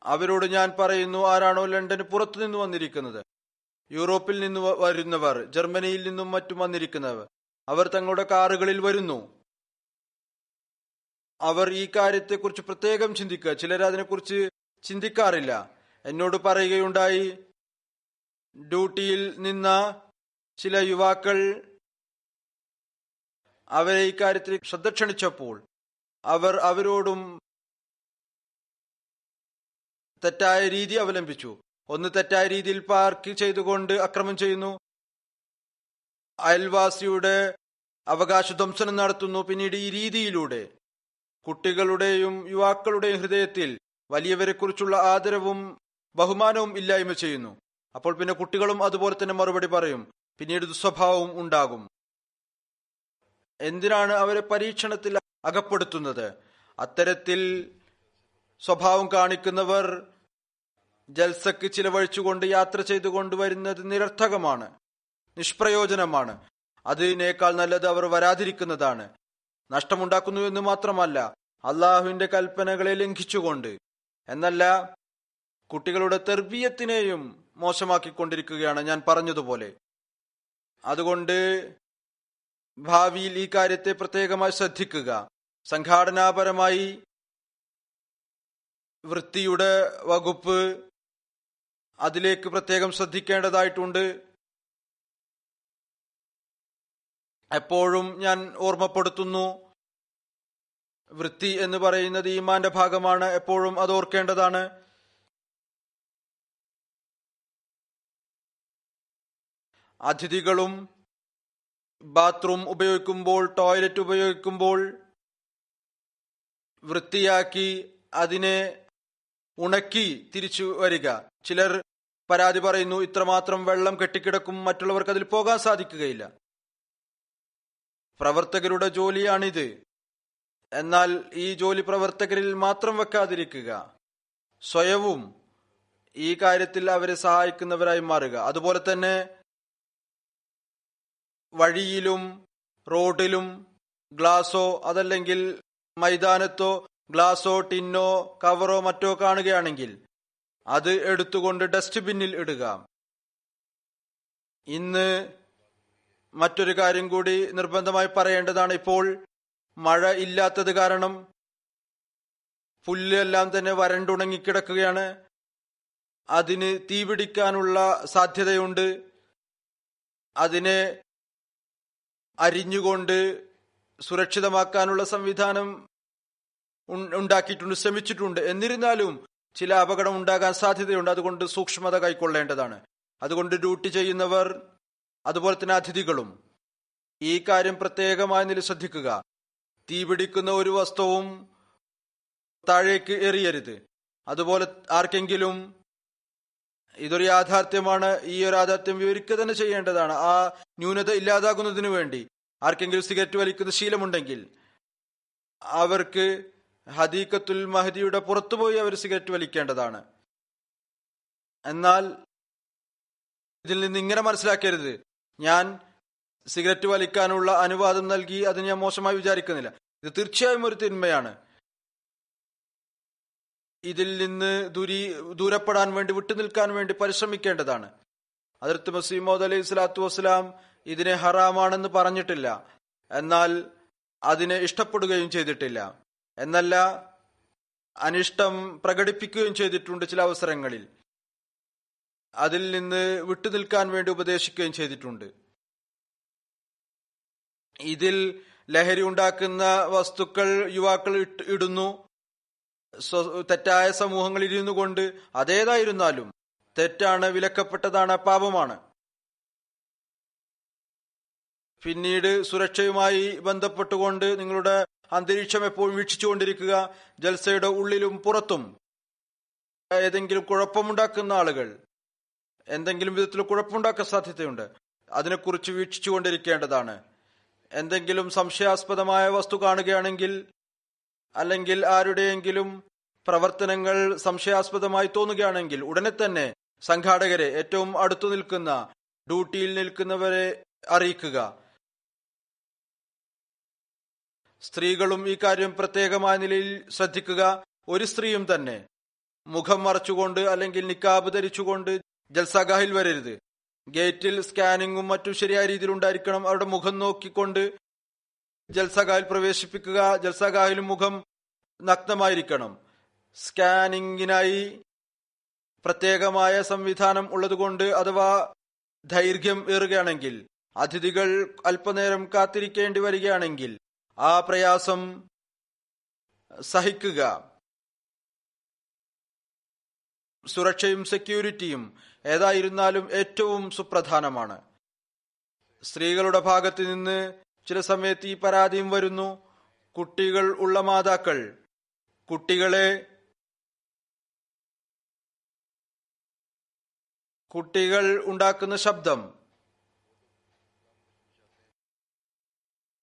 അവരോട് ഞാൻ പറയുന്നു, ആരാണോ ലണ്ടന് പുറത്തു നിന്ന് വന്നിരിക്കുന്നത്, യൂറോപ്പിൽ നിന്ന് വരുന്നവർ, ജർമ്മനിയിൽ നിന്നും മറ്റും വന്നിരിക്കുന്നവർ, അവർ തങ്ങളുടെ കാറുകളിൽ വരുന്നു. അവർ ഈ കാര്യത്തെക്കുറിച്ച് പ്രത്യേകം ചിന്തിക്കുക. ചിലർ അതിനെക്കുറിച്ച് ചിന്തിക്കാറില്ല. എന്നോട് പറയുകയുണ്ടായി, ഡ്യൂട്ടിയിൽ നിന്ന ചില യുവാക്കൾ അവരെ ഈ കാര്യത്തിൽ ശ്രദ്ധ ക്ഷണിച്ചപ്പോൾ അവർ അവരോടും തെറ്റായ രീതി അവലംബിച്ചു. ഒന്ന്, തെറ്റായ രീതിയിൽ പാർക്ക് ചെയ്തുകൊണ്ട് അക്രമം ചെയ്യുന്നു, അയൽവാസിയുടെ അവകാശ ധ്വംസനം നടത്തുന്നു. പിന്നീട് ഈ രീതിയിലൂടെ കുട്ടികളുടെയും യുവാക്കളുടെയും ഹൃദയത്തിൽ വലിയവരെ കുറിച്ചുള്ള ആദരവും ബഹുമാനവും ഇല്ലായ്മ ചെയ്യുന്നു. അപ്പോൾ പിന്നെ കുട്ടികളും അതുപോലെ തന്നെ മറുപടി പറയും. പിന്നീട് ദുസ്വഭാവവും ഉണ്ടാകും. എന്തിനാണ് അവരെ പരീക്ഷണത്തിൽ അകപ്പെടുത്തുന്നത്? അത്തരത്തിൽ സ്വഭാവം കാണിക്കുന്നവർ ജൽസക്ക് ചിലവഴിച്ചുകൊണ്ട് യാത്ര ചെയ്തുകൊണ്ട് വരുന്നത് നിരർത്ഥകമാണ്, നിഷ്പ്രയോജനമാണ്. അതിനേക്കാൾ നല്ലത് അവർ വരാതിരിക്കുന്നതാണ്. നഷ്ടമുണ്ടാക്കുന്നു എന്ന് മാത്രമല്ല, അള്ളാഹുവിന്റെ കൽപ്പനകളെ ലംഘിച്ചുകൊണ്ട്, എന്നല്ല കുട്ടികളുടെ തർബീയത്തിനെയും മോശമാക്കിക്കൊണ്ടിരിക്കുകയാണ്, ഞാൻ പറഞ്ഞതുപോലെ. അതുകൊണ്ട് ഭാവിയിൽ ഈ കാര്യത്തെ പ്രത്യേകമായി ശ്രദ്ധിക്കുക. സംഘാടനാപരമായി വൃത്തിയുടെ വകുപ്പ് അതിലേക്ക് പ്രത്യേകം ശ്രദ്ധിക്കേണ്ടതായിട്ടുണ്ട്. എപ്പോഴും ഞാൻ ഓർമ്മപ്പെടുത്തുന്നു, വൃത്തി എന്ന് പറയുന്നത് ഈമാന്റെ ഭാഗമാണ്. എപ്പോഴും അത് ഓർക്കേണ്ടതാണ്. അതിഥികളും ബാത്റൂം ഉപയോഗിക്കുമ്പോൾ, ടോയ്ലറ്റ് ഉപയോഗിക്കുമ്പോൾ വൃത്തിയാക്കി അതിനെ ഉണക്കി തിരിച്ചു വരിക. ചിലർ പരാതി പറയുന്നു, ഇത്രമാത്രം വെള്ളം കെട്ടിക്കിടക്കും, മറ്റുള്ളവർക്ക് അതിൽ പോകാൻ സാധിക്കുകയില്ല. പ്രവർത്തകരുടെ ജോലിയാണിത്. എന്നാൽ ഈ ജോലി പ്രവർത്തകരിൽ മാത്രം വെക്കാതിരിക്കുക, സ്വയവും ഈ കാര്യത്തിൽ അവരെ സഹായിക്കുന്നവരായി മാറുക. അതുപോലെ തന്നെ വഴിയിലും റോഡിലും ഗ്ലാസോ അതല്ലെങ്കിൽ മൈതാനത്തോ ഗ്ലാസോ ടിന്നോ കവറോ മറ്റോ കാണുകയാണെങ്കിൽ അത് എടുത്തുകൊണ്ട് ഡസ്റ്റ്ബിന്നിൽ ഇടുക. ഇന്ന് മറ്റൊരു കാര്യം കൂടി നിർബന്ധമായി പറയേണ്ടതാണ്. ഇപ്പോൾ മഴ ഇല്ലാത്തത് കാരണം പുല്ലെല്ലാം തന്നെ വരണ്ടുണങ്ങിക്കിടക്കുകയാണ്. അതിന് തീപിടിക്കാനുള്ള സാധ്യതയുണ്ട്. അതിനെ അരിഞ്ഞുകൊണ്ട് സുരക്ഷിതമാക്കാനുള്ള സംവിധാനം ഉണ്ടാക്കിയിട്ടുണ്ട്, ശ്രമിച്ചിട്ടുണ്ട്. എന്നിരുന്നാലും ചില അപകടം ഉണ്ടാകാൻ സാധ്യതയുണ്ട്. അതുകൊണ്ട് സൂക്ഷ്മത കൈക്കൊള്ളേണ്ടതാണ്. അതുകൊണ്ട് ഡ്യൂട്ടി ചെയ്യുന്നവർ, അതുപോലെ തന്നെ അതിഥികളും ഈ കാര്യം പ്രത്യേകമായി നില ശ്രദ്ധിക്കുക. തീപിടിക്കുന്ന ഒരു വസ്തുവും താഴേക്ക് എറിയരുത്. അതുപോലെ ആർക്കെങ്കിലും, ഇതൊരു യാഥാർത്ഥ്യമാണ്, ഈ ഒരു യാഥാർത്ഥ്യം വിവരിക്കുക തന്നെ ചെയ്യേണ്ടതാണ്. ആ ന്യൂനത ഇല്ലാതാകുന്നതിനു വേണ്ടി ആർക്കെങ്കിലും സിഗരറ്റ് വലിക്കുന്ന ശീലമുണ്ടെങ്കിൽ അവർക്ക് ഹദീഖത്തുൽ മഹദിയുടെ പുറത്തുപോയി അവർ സിഗരറ്റ് വലിക്കേണ്ടതാണ്. എന്നാൽ ഇതിൽ നിന്ന് ഇങ്ങനെ മനസ്സിലാക്കരുത്, ഞാൻ സിഗരറ്റ് വലിക്കാനുള്ള അനുവാദം നൽകി, അത് ഞാൻ മോശമായി വിചാരിക്കുന്നില്ല. ഇത് തീർച്ചയായും ഒരു തിന്മയാണ്. ഇതിൽ നിന്ന് ദൂരപ്പെടാൻ വേണ്ടി, വിട്ടുനിൽക്കാൻ വേണ്ടി പരിശ്രമിക്കേണ്ടതാണ്. ഹദ്റത്ത് മസീഹ് മൗഊദ് അലൈഹി സ്വലാത്തു വസ്സലാം ഇതിനെ ഹറാമാണെന്ന് പറഞ്ഞിട്ടില്ല, എന്നാൽ അതിനെ ഇഷ്ടപ്പെടുകയും ചെയ്തിട്ടില്ല. എന്നല്ല, അനിഷ്ടം പ്രകടിപ്പിക്കുകയും ചെയ്തിട്ടുണ്ട്. ചില അവസരങ്ങളിൽ അതിൽ നിന്ന് വിട്ടുനിൽക്കാൻ വേണ്ടി ഉപദേശിക്കുകയും ചെയ്തിട്ടുണ്ട്. ഇതിൽ ലഹരി ഉണ്ടാക്കുന്ന വസ്തുക്കൾ യുവാക്കൾ ഇടുന്നു. തെറ്റായ സമൂഹങ്ങളിൽ ഇരുന്നു കൊണ്ട്, അതേതായിരുന്നാലും തെറ്റാണ്, വിലക്കപ്പെട്ടതാണ്, പാപമാണ്. പിന്നീട് സുരക്ഷയുമായി ബന്ധപ്പെട്ടുകൊണ്ട് നിങ്ങളുടെ അന്തരീക്ഷം എപ്പോഴും വീക്ഷിച്ചുകൊണ്ടിരിക്കുക. ജൽസയുടെ ഉള്ളിലും പുറത്തും ഏതെങ്കിലും കുഴപ്പമുണ്ടാക്കുന്ന ആളുകൾ എന്തെങ്കിലും വിധത്തിൽ കുഴപ്പമുണ്ടാക്കാൻ സാധ്യതയുണ്ട്. അതിനെക്കുറിച്ച് വീക്ഷിച്ചുകൊണ്ടിരിക്കേണ്ടതാണ്. എന്തെങ്കിലും സംശയാസ്പദമായ വസ്തു കാണുകയാണെങ്കിൽ, അല്ലെങ്കിൽ ആരുടെയെങ്കിലും പ്രവർത്തനങ്ങൾ സംശയാസ്പദമായി തോന്നുകയാണെങ്കിൽ ഉടനെ തന്നെ സംഘാടകരെ, ഏറ്റവും അടുത്തു നിൽക്കുന്ന, ഡ്യൂട്ടിയിൽ നിൽക്കുന്നവരെ അറിയിക്കുക. സ്ത്രീകളും ഈ കാര്യം പ്രത്യേകമായ നിലയിൽ ശ്രദ്ധിക്കുക. ഒരു സ്ത്രീയും തന്നെ മുഖം മറച്ചുകൊണ്ട് അല്ലെങ്കിൽ നിക്കാബ് ധരിച്ചുകൊണ്ട് ജൽസാഗാഹിൽ വരരുത്. ഗേറ്റിൽ സ്കാനിങ്ങും മറ്റും ശരിയായ രീതിയിൽ ഉണ്ടായിരിക്കണം. അവരുടെ മുഖം നോക്കിക്കൊണ്ട് ജൽസാഗാഹിൽ പ്രവേശിപ്പിക്കുക. ജൽസാഗാഹിലും മുഖം നഗ്നമായിരിക്കണം. സ്കാനിങ്ങിനായി പ്രത്യേകമായ സംവിധാനം ഉള്ളതുകൊണ്ട് അഥവാ ദൈർഘ്യം ഏറുകയാണെങ്കിൽ, അതിഥികൾ അല്പനേരം കാത്തിരിക്കേണ്ടി വരികയാണെങ്കിൽ ആ പ്രയാസം സഹിക്കുക. സുരക്ഷയും സെക്യൂരിറ്റിയും ഏതായിരുന്നാലും ഏറ്റവും സുപ്രധാനമാണ്. സ്ത്രീകളുടെ ഭാഗത്ത് നിന്ന് ചില സമയത്ത് ഈ പരാതിയും വരുന്നു. കുട്ടികൾ ഉള്ള മാതാക്കൾ കുട്ടികൾ ഉണ്ടാക്കുന്ന ശബ്ദം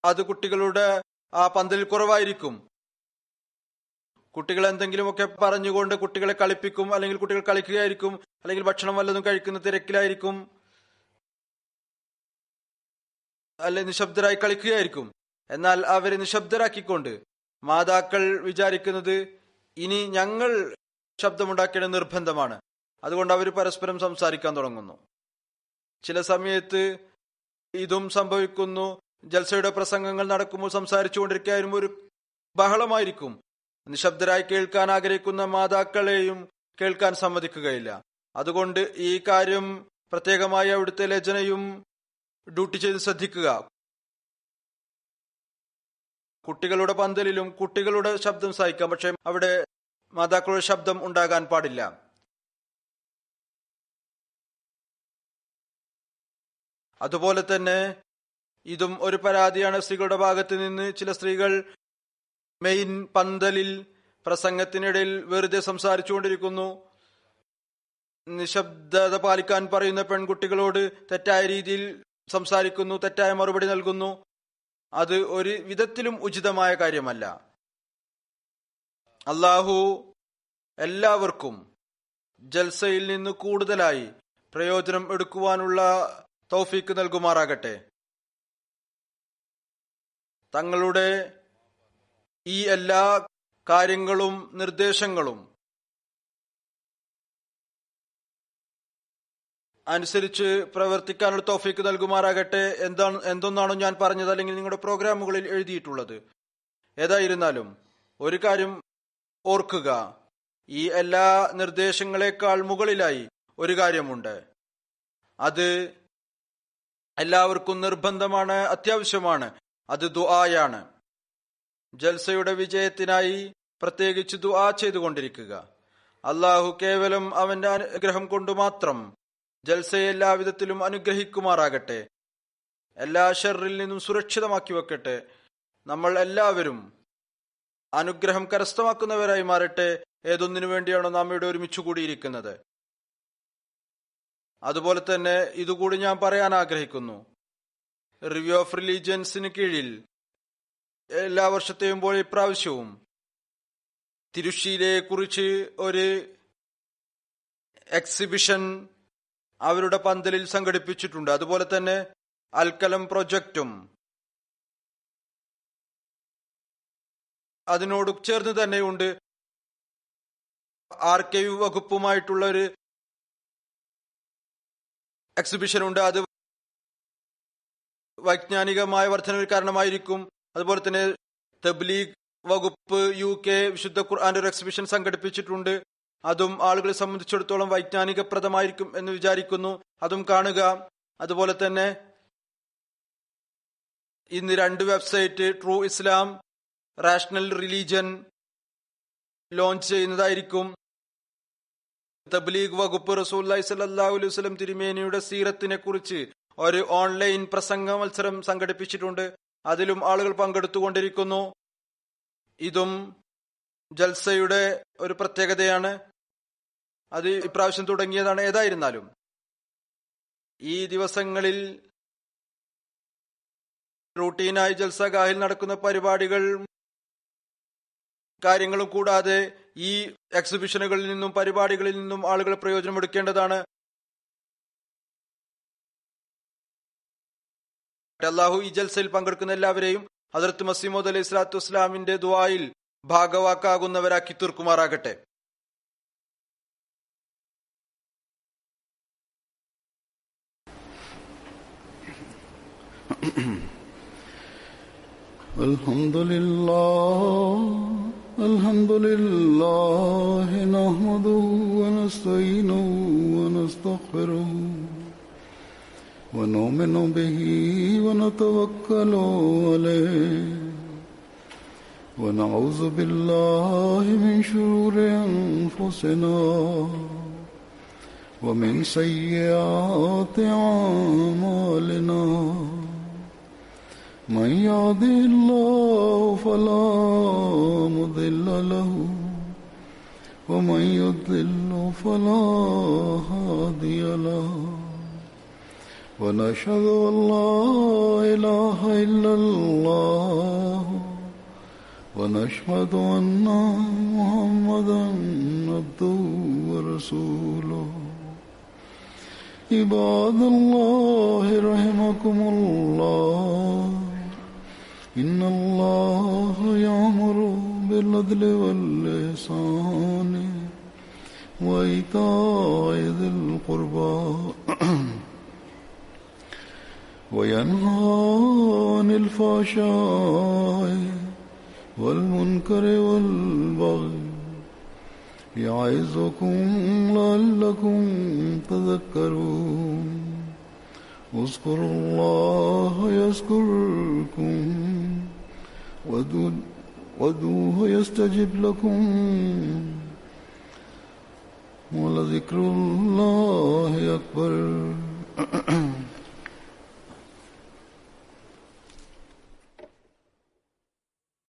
അത് കുട്ടികളുടെ ആ പന്തലിൽ കുറവായിരിക്കും. കുട്ടികൾ എന്തെങ്കിലുമൊക്കെ പറഞ്ഞുകൊണ്ട് കുട്ടികളെ കളിപ്പിക്കും, അല്ലെങ്കിൽ കുട്ടികൾ കളിക്കുകയായിരിക്കും, അല്ലെങ്കിൽ ഭക്ഷണം വല്ലതും കഴിക്കുന്ന തിരക്കിലായിരിക്കും, അല്ലെ നിശബ്ദരായി കളിക്കുകയായിരിക്കും. എന്നാൽ അവരെ നിശബ്ദരാക്കിക്കൊണ്ട് മാതാക്കൾ വിചാരിക്കുന്നത് ഇനി ഞങ്ങൾ ശബ്ദമുണ്ടാക്കേണ്ട നിർബന്ധമാണ്. അതുകൊണ്ട് അവർ പരസ്പരം സംസാരിക്കാൻ തുടങ്ങുന്നു. ചില സമയത്ത് ഇതും സംഭവിക്കുന്നു. ജൽസയുടെ പ്രസംഗങ്ങൾ നടക്കുമ്പോൾ സംസാരിച്ചുകൊണ്ടിരിക്കാനും ഒരു ബഹളമായിരിക്കും. നിശബ്ദരായി കേൾക്കാൻ ആഗ്രഹിക്കുന്ന മാതാക്കളെയും കേൾക്കാൻ സമ്മതിക്കുകയില്ല. അതുകൊണ്ട് ഈ കാര്യം പ്രത്യേകമായി അവിടുത്തെ ലജ്നയും ഡ്യൂട്ടി ചെയ്ത് ശ്രദ്ധിക്കുക. കുട്ടികളുടെ പന്തലിലും കുട്ടികളുടെ ശബ്ദം സഹിക്കാം, പക്ഷെ അവിടെ മാതാക്കളുടെ ശബ്ദം ഉണ്ടാകാൻ പാടില്ല. അതുപോലെ തന്നെ ഇതും ഒരു പരാതിയാണ് സ്ത്രീകളുടെ ഭാഗത്ത് നിന്ന്. ചില സ്ത്രീകൾ മെയിൻ പന്തലിൽ പ്രസംഗത്തിനിടയിൽ വെറുതെ സംസാരിച്ചുകൊണ്ടിരിക്കുന്നു. നിശബ്ദത പാലിക്കാൻ പറയുന്ന പെൺകുട്ടികളോട് തെറ്റായ രീതിയിൽ സംസാരിക്കുന്നു, തെറ്റായ മറുപടി നൽകുന്നു. അത് ഒരു വിധത്തിലും ഉചിതമായ കാര്യമല്ല. അല്ലാഹു എല്ലാവർക്കും ജൽസയിൽ നിന്ന് കൂടുതലായി പ്രയോജനം എടുക്കുവാനുള്ള തൗഫീക്ക് നൽകുമാറാകട്ടെ. തങ്ങളുടെ ഈ എല്ലാ കാര്യങ്ങളും നിർദ്ദേശങ്ങളും അനുസരിച്ച് പ്രവർത്തിക്കാനുള്ള തൗഫീക്ക് നൽകുമാറാകട്ടെ. എന്തൊന്നാണോ ഞാൻ പറഞ്ഞത് അല്ലെങ്കിൽ നിങ്ങളുടെ പ്രോഗ്രാമുകളിൽ എഴുതിയിട്ടുള്ളത്, ഏതായിരുന്നാലും ഒരു കാര്യം ഓർക്കുക, ഈ എല്ലാ നിർദ്ദേശങ്ങളെക്കാൾ മുകളിലായി ഒരു കാര്യമുണ്ട്. അത് എല്ലാവർക്കും നിർബന്ധമാണ്, അത്യാവശ്യമാണ്. അത് ദുആയാണ്. ജൽസയുടെ വിജയത്തിനായി പ്രത്യേകിച്ച് ദുആ ചെയ്തുകൊണ്ടിരിക്കുക. അള്ളാഹു കേവലം അവന്റെ അനുഗ്രഹം കൊണ്ട് മാത്രം ജൽസയെ എല്ലാവിധത്തിലും അനുഗ്രഹിക്കുമാറാകട്ടെ. എല്ലാ ഷർറിൽ നിന്നും സുരക്ഷിതമാക്കി വെക്കട്ടെ. നമ്മൾ എല്ലാവരും അനുഗ്രഹം കരസ്ഥമാക്കുന്നവരായി മാറട്ടെ. ഏതൊന്നിനു വേണ്ടിയാണോ നാം ഇവിടെ ഒരുമിച്ച് കൂടിയിരിക്കുന്നത്. അതുപോലെ തന്നെ ഇതുകൂടി ഞാൻ പറയാൻ ആഗ്രഹിക്കുന്നു. റിവ്യൂ ഓഫ് റിലീജിയൻസിന് കീഴിൽ എല്ലാ വർഷത്തെയും പോലെ ഇപ്രാവശ്യവും തിരുശീലയെ കുറിച്ച് ഒരു എക്സിബിഷൻ അവരുടെ പന്തലിൽ സംഘടിപ്പിച്ചിട്ടുണ്ട്. അതുപോലെ തന്നെ അൽക്കലം പ്രൊജക്റ്റും അതിനോട് ചേർന്ന് തന്നെയുണ്ട്. ആർക്കൈവ് വകുപ്പുമായിട്ടുള്ള ഒരു എക്സിബിഷൻ ഉണ്ട്. അത് വൈജ്ഞാനികമായ വർധനവിന് കാരണമായിരിക്കും. അതുപോലെ തന്നെ തബ്ലീഗ് വകുപ്പ് UK വിശുദ്ധ ഖുർആന്റെ ഒരു എക്സിബിഷൻ സംഘടിപ്പിച്ചിട്ടുണ്ട്. അതും ആളുകളെ സംബന്ധിച്ചിടത്തോളം വൈജ്ഞാനികപ്രദമായിരിക്കും എന്ന് വിചാരിക്കുന്നു. അതും കാണുക. അതുപോലെ തന്നെ ഇന്ന് 2 വെബ്സൈറ്റ് ട്രൂ ഇസ്ലാം, റാഷണൽ റിലീജിയൻ ലോഞ്ച് ചെയ്യുന്നതായിരിക്കും. തബ്ലീഗ് വകുപ്പ് റസൂലുള്ളാഹി സ്വല്ലല്ലാഹു അലൈഹി വസല്ലം തിരുമേനിയുടെ സീറത്തിനെ കുറിച്ച് ഒരു ഓൺലൈൻ പ്രസംഗ മത്സരം സംഘടിപ്പിച്ചിട്ടുണ്ട്. അതിലും ആളുകൾ പങ്കെടുത്തുകൊണ്ടിരിക്കുന്നു. ഇതും ജൽസയുടെ ഒരു പ്രത്യേകതയാണ്. അത് ഇപ്രാവശ്യം തുടങ്ങിയതാണ്. ഏതായിരുന്നാലും ഈ ദിവസങ്ങളിൽ റൂട്ടീനായി ജൽസഗാഹിൽ നടക്കുന്ന പരിപാടികൾ കാര്യങ്ങളും കൂടാതെ ഈ എക്സിബിഷനുകളിൽ നിന്നും പരിപാടികളിൽ നിന്നും ആളുകൾ പ്രയോജനം എടുക്കേണ്ടതാണ്. അല്ലാഹു ഈ ജൽസയിൽ പങ്കെടുക്കുന്ന എല്ലാവരെയും ഹദ്റത്ത് മസീമോദ് അലൈഹി സ്വലാത്തു വസ്സലാമിന്റെ ദുആയിൽ ഭാഗവാക്കാകുന്നവരാക്കി തീർക്കുമാറാകട്ടെ. Alhamdulillah nahmaduhu wa nasta'inuhu wa nastaghfiruhu wa nu'minu bihi wa natawakkalu alayhi wa na'udhu billahi min shururi anfusina wa min sayyiati a'malina. من يهده الله فلا مضل له ومن يضلل فلا هادي له ونشهد أن لا إله إلا الله ونشهد أن محمدا عبده ورسوله. عباد الله رحمكم الله إن الله يأمر بالعدل والإحسان وإيتاء ذي القربى وينهى عن الفحشاء والمنكر والبغي يعظكم لعلكم تذكرون. اذكروا الله يذكركم وادعوه يستجب لكم ولذكر الله أكبر.